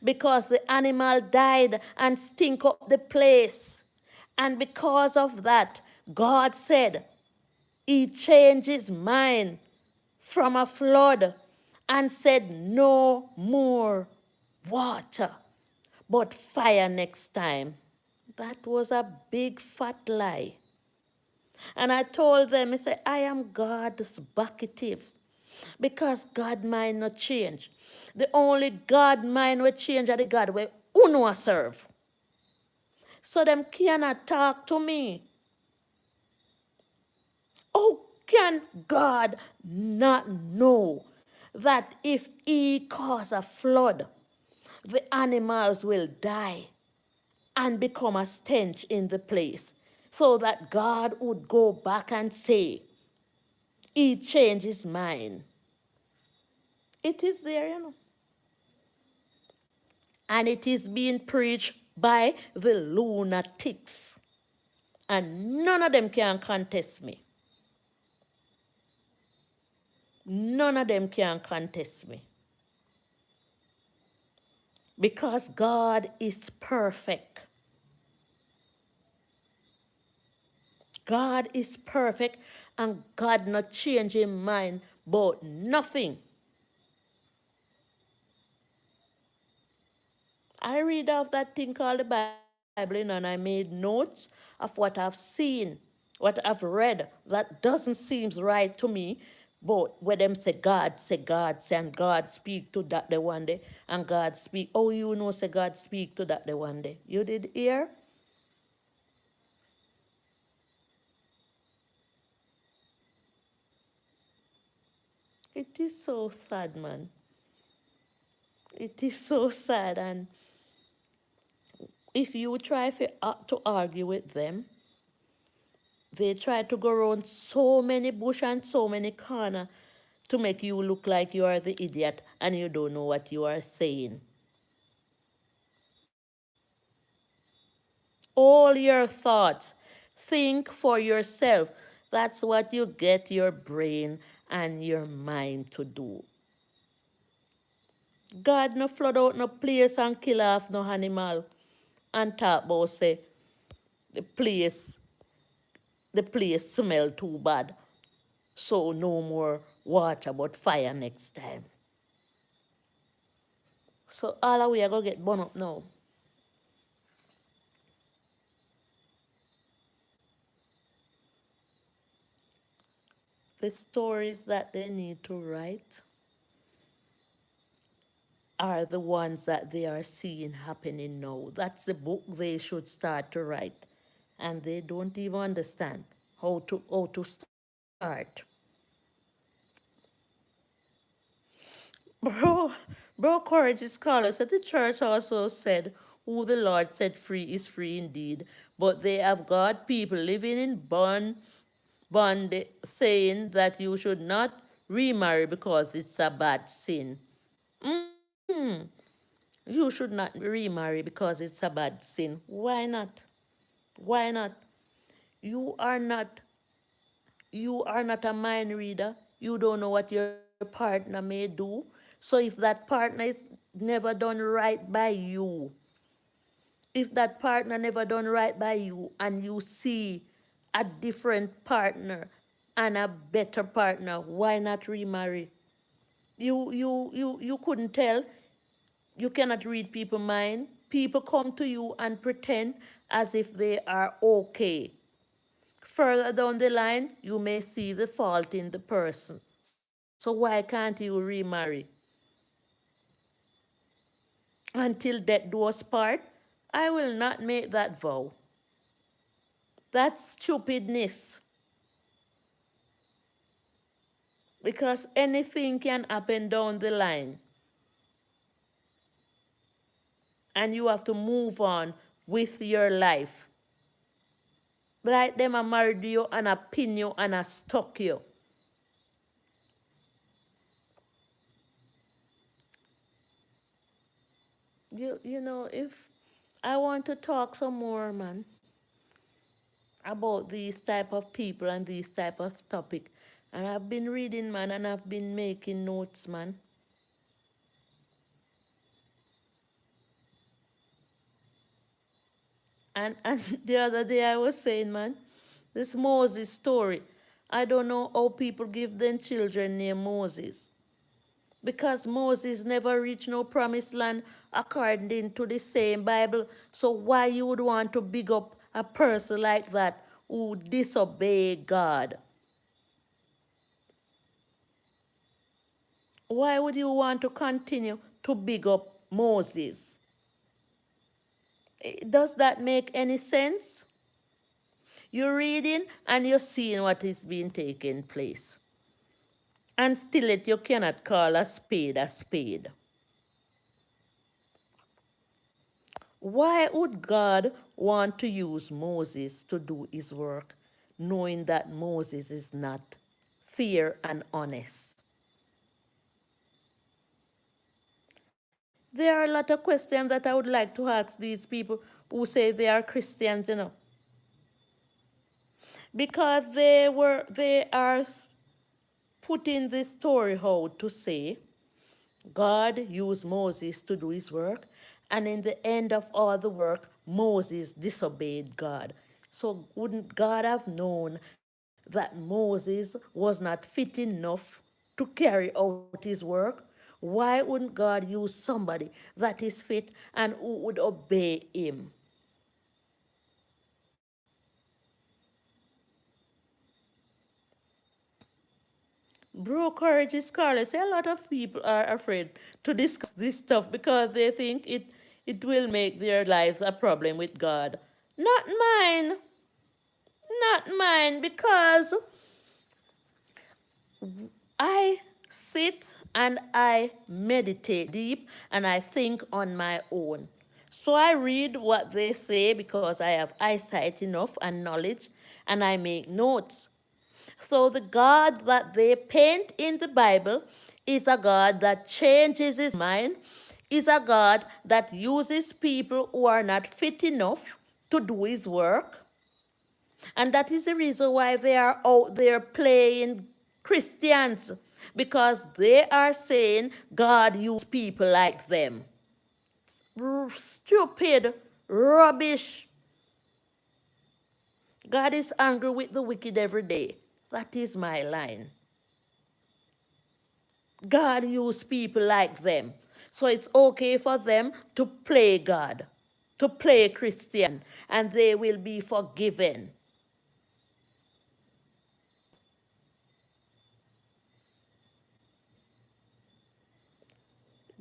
because the animal died and stink up the place. And because of that, God said he changed his mind from a flood and said no more water, but fire next time. That was a big fat lie. And I told them, I said, I am God's bucketive, because God mind not change. The only God mind will change are the God where uno serve. So them cannot talk to me. How can God not know that if he cause a flood, the animals will die and become a stench in the place, so that God would go back and say, he changed his mind? It is there, you know. And it is being preached by the lunatics. And none of them can contest me. None of them can contest me. Because God is perfect. God is perfect, and God not changing mind about nothing. I read off that thing called the Bible, and I made notes of what I've seen, what I've read that doesn't seem right to me. But when them say God, say, and God speak to that the one day, and God speak. Oh, you know, say God speak to that the one day. You did hear? It is so sad, man. It is so sad. And if you try to argue with them, they try to go around so many bush and so many corner to make you look like you are the idiot and you don't know what you are saying. All your thoughts, think for yourself. That's what you get your brain and your mind to do. God no flood out no place and kill off no animal and talk about say the place smell too bad. So no more water but fire next time. So all of we are going to get burned up now. The stories that they need to write are the ones that they are seeing happening now. That's the book they should start to write. And they don't even understand how to start. Bro, bro, Courage Scholars at the church also said, who the Lord set free is free indeed. But they have got people living in bond saying that you should not remarry because it's a bad sin. Mm. You should not remarry because it's a bad sin. Why not? Why not? You are not you are not a mind reader. You don't know what your partner may do. So if that partner is never done right by you, if that partner never done right by you and you see a different partner and a better partner, why not remarry? You couldn't tell. You cannot read people's mind. People come to you and pretend as if they are okay. Further down the line, you may see the fault in the person. So why can't you remarry? Until death do us part, I will not make that vow. That's stupidness. Because anything can happen down the line. And you have to move on with your life. Like them a married you and a pin you and a stuck you. You know, if I want to talk some more, man, about these type of people and these type of topic. And I've been reading, man, and I've been making notes, man. And the other day I was saying, man, this Moses story, I don't know how people give their children name Moses. Because Moses never reached no promised land according to the same Bible. So why you would want to big up a person like that who disobey God? Why would you want to continue to big up Moses? Does that make any sense? You're reading and you're seeing what is being taken place. And still it you cannot call a spade a spade. Why would God want to use Moses to do his work, knowing that Moses is not fair and honest? There are a lot of questions that I would like to ask these people who say they are Christians, you know. Because they are putting this story out to say God used Moses to do his work, and in the end of all the work, Moses disobeyed God. So wouldn't God have known that Moses was not fit enough to carry out his work? Why wouldn't God use somebody that is fit and who would obey him? Bro, courage is scarlet. A lot of people are afraid to discuss this stuff because they think it will make their lives a problem with God. Not mine. Not mine, because I sit and I meditate deep and I think on my own. So I read what they say because I have eyesight enough and knowledge, and I make notes. So the God that they paint in the Bible is a God that changes his mind, is a God that uses people who are not fit enough to do his work. And that is the reason why they are out there playing Christians, because they are saying God used people like them. Stupid, rubbish. God is angry with the wicked every day. That is my line. God used people like them. So it's okay for them to play God, to play Christian, and they will be forgiven.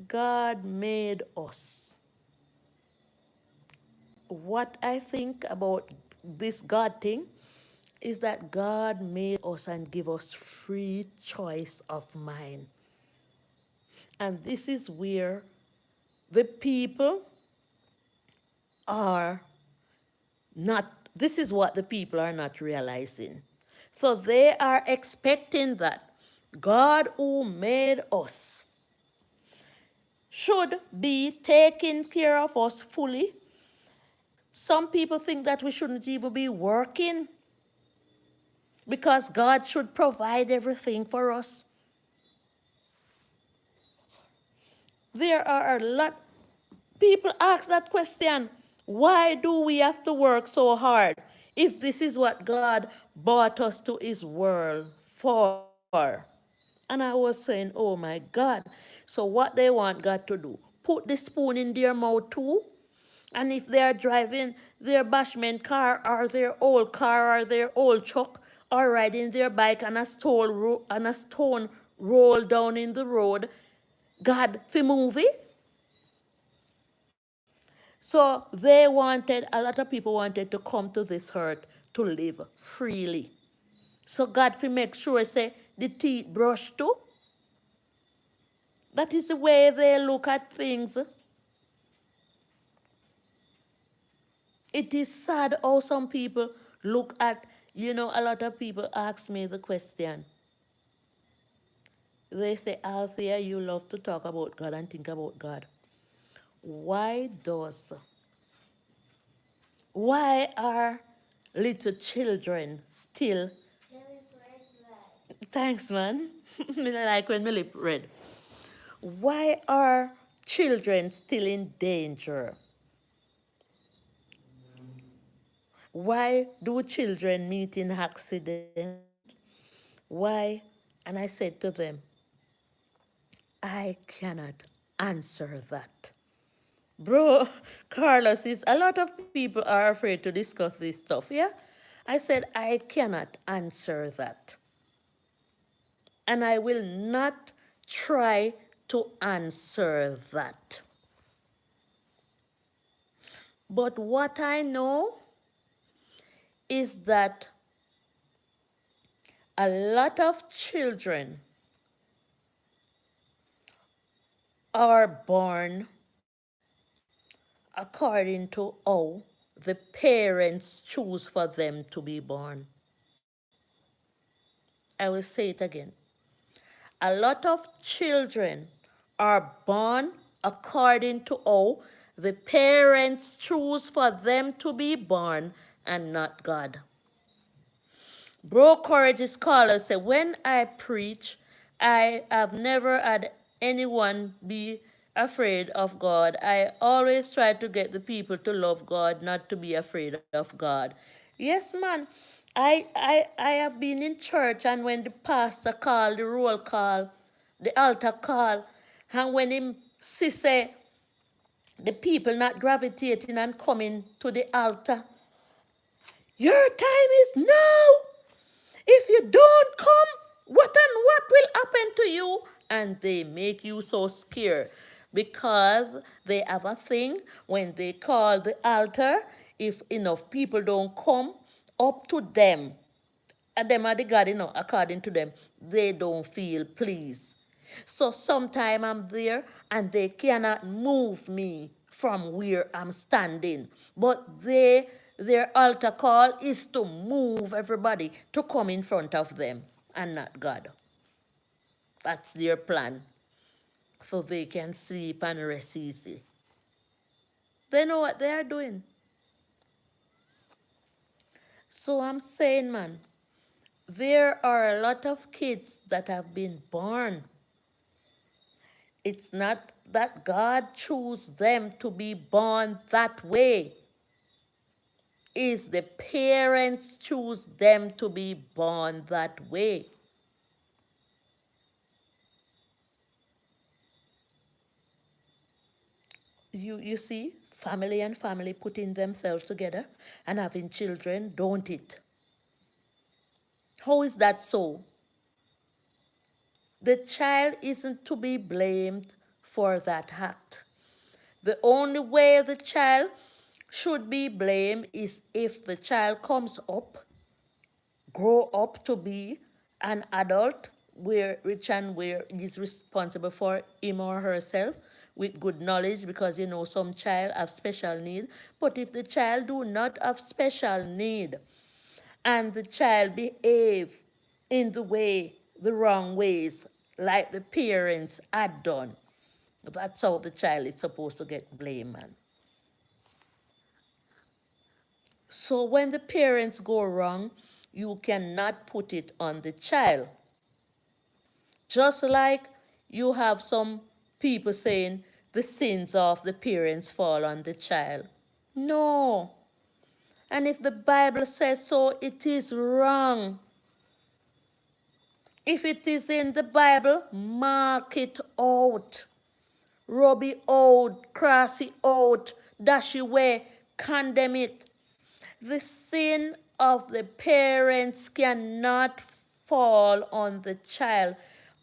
God made us. What I think about this God thing is that God made us and give us free choice of mind. And this is where the people are not, this is what the people are not realizing. So they are expecting that God who made us should be taking care of us fully. Some people think that we shouldn't even be working because God should provide everything for us. There are a lot, people ask that question, why do we have to work so hard if this is what God brought us to his world for? And I was saying, oh my God. So what they want God to do, put the spoon in their mouth too? And if they are driving their bashment car or their old car or their old truck or riding their bike and a stone roll down in the road, God fi move it? So they wanted, a lot of people wanted to come to this earth to live freely. So God fi make sure say the teeth brush too. That is the way they look at things. It is sad how some people look at, a lot of people ask me the question. They say, Althea, you love to talk about God and think about God. Why are little children still, thanks man, me like when my lip red. Why are children still in danger? Why do children meet in accidents? Why? And I said to them, I cannot answer that. Bro, Carlos, a lot of people are afraid to discuss this stuff, yeah? I said, I cannot answer that. And I will not try to answer that. But what I know is that a lot of children are born according to how the parents choose for them to be born. I will say it again. A lot of children are born according to how the parents choose for them to be born and not God. Bro Courage's scholar said, when I preach, I have never had anyone be afraid of God. I always try to get the people to love God, not to be afraid of God. Yes, man. I have been in church, and when the pastor called the roll call, the altar call, and when him see say the people not gravitating and coming to the altar, your time is now. If you don't come, what will happen to you? And they make you so scared because they have a thing when they call the altar, if enough people don't come up to them, and them are the God, according to them, they don't feel pleased. So sometime I'm there and they cannot move me from where I'm standing. But their altar call is to move everybody to come in front of them and not God. That's their plan. So they can sleep and rest easy. They know what they are doing. So I'm saying, man, there are a lot of kids that have been born. It's not that God chose them to be born that way. It's the parents choose them to be born that way. You see, family and family putting themselves together and having children, don't it? How is that so? The child isn't to be blamed for that act. The only way the child should be blamed is if the child comes up, grow up to be an adult where is responsible for him or herself with good knowledge, because some child have special need. But if the child do not have special need and the child behave in the wrong ways, like the parents had done, that's how the child is supposed to get blamed, man. So when the parents go wrong, you cannot put it on the child. Just like you have some people saying the sins of the parents fall on the child. No. And if the Bible says so, it is wrong. If it is in the Bible, mark it out. Rub it out, cross it out, dash it away, condemn it. The sin of the parents cannot fall on the child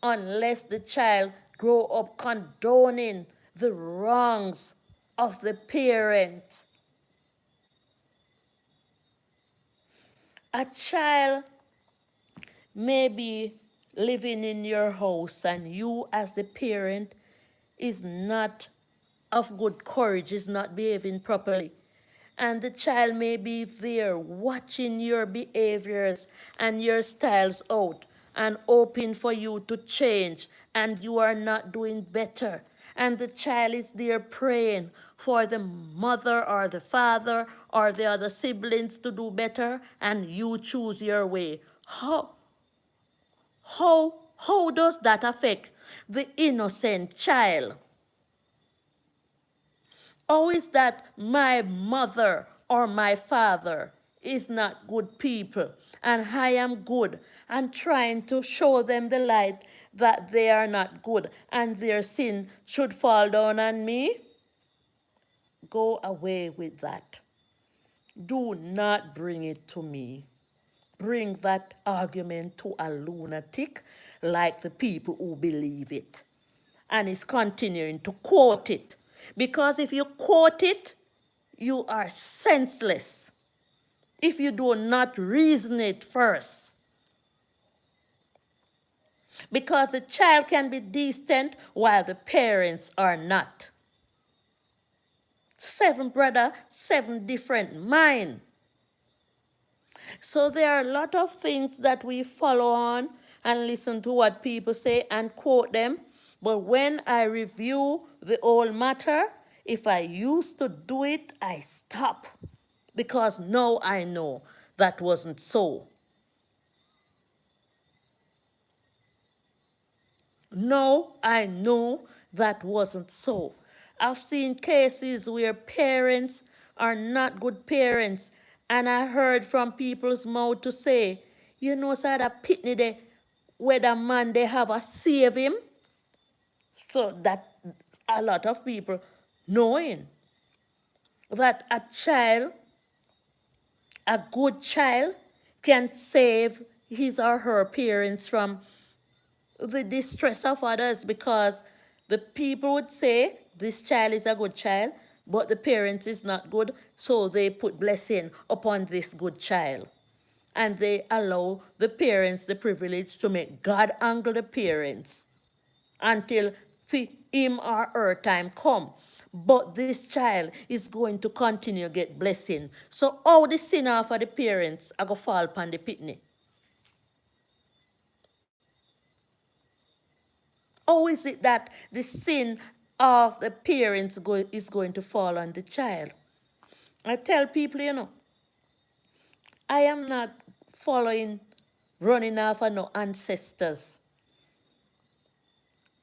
unless the child grow up condoning the wrongs of the parent. A child may be living in your house and you as the parent is not of good courage, is not behaving properly. And the child may be there watching your behaviors and your styles out and hoping for you to change, and you are not doing better. And the child is there praying for the mother or the father or the other siblings to do better, and you choose your way. How does that affect the innocent child? How is that my mother or my father is not good people and I am good, and trying to show them the light that they are not good and their sin should fall down on me? Go away with that. Do not bring it to me. Bring that argument to a lunatic like the people who believe it. And is continuing to quote it. Because if you quote it, you are senseless if you do not reason it first. Because the child can be distant while the parents are not. 7 brother, 7 different mind. So there are a lot of things that we follow on and listen to what people say and quote them. But when I review the whole matter, if I used to do it, I stop. Because now I know that wasn't so. No, I know that wasn't so. I've seen cases where parents are not good parents, and I heard from people's mouth to say, you know, sir, that pitney there, where the man they have a save him. So that a lot of people knowing that a child, a good child, can save his or her parents from the distress of others, because the people would say this child is a good child, but the parent is not good, so they put blessing upon this good child. And they allow the parents the privilege to make God angle the parents until him or her time come. But this child is going to continue get blessing. So all the sin of the parents are going to fall upon the pitney. How is it that the sin of the parents is going to fall on the child? I tell people, you know, I am not running after no ancestors.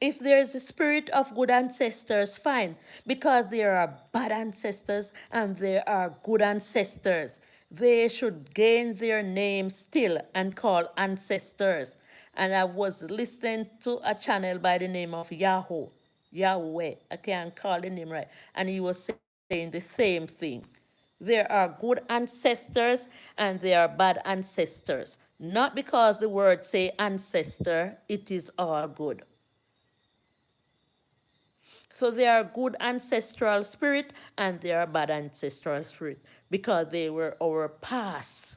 If there is a spirit of good ancestors, fine, because there are bad ancestors and there are good ancestors. They should gain their name still and call ancestors. And I was listening to a channel by the name of Yahweh, I can't call the name right, and he was saying the same thing. There are good ancestors and there are bad ancestors. Not because the word say ancestor, it is all good. So there are good ancestral spirit and there are bad ancestral spirit because they were our past.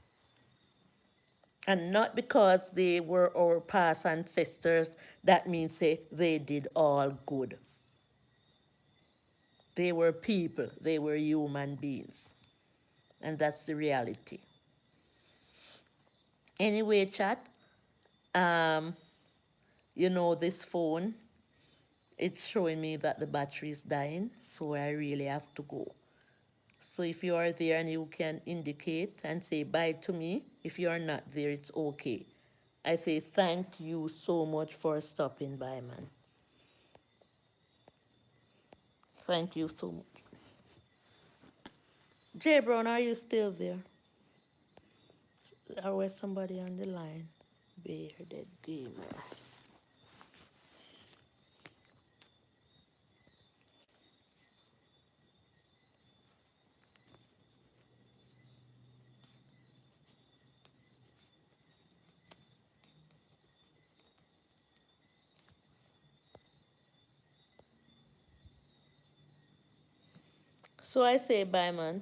And not because they were our past ancestors, that means they did all good. They were people, they were human beings. And that's the reality. Anyway, chat, you know, this phone, it's showing me that the battery is dying, so I really have to go. So if you are there and you can indicate and say bye to me, if you are not there, it's okay. I say thank you so much for stopping by, man. Thank you so much. Jay Brown, are you still there? Or was somebody on the line? Bearded gamer. So I say bye, man.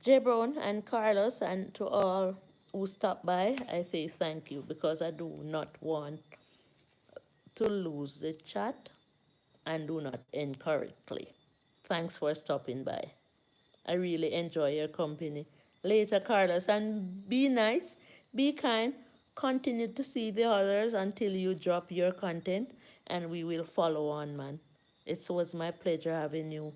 J Brown and Carlos and to all who stopped by, I say thank you because I do not want to lose the chat and do not end correctly. Thanks for stopping by. I really enjoy your company. Later, Carlos, and be nice, be kind, continue to see the others until you drop your content, and we will follow on, man. It was my pleasure having you.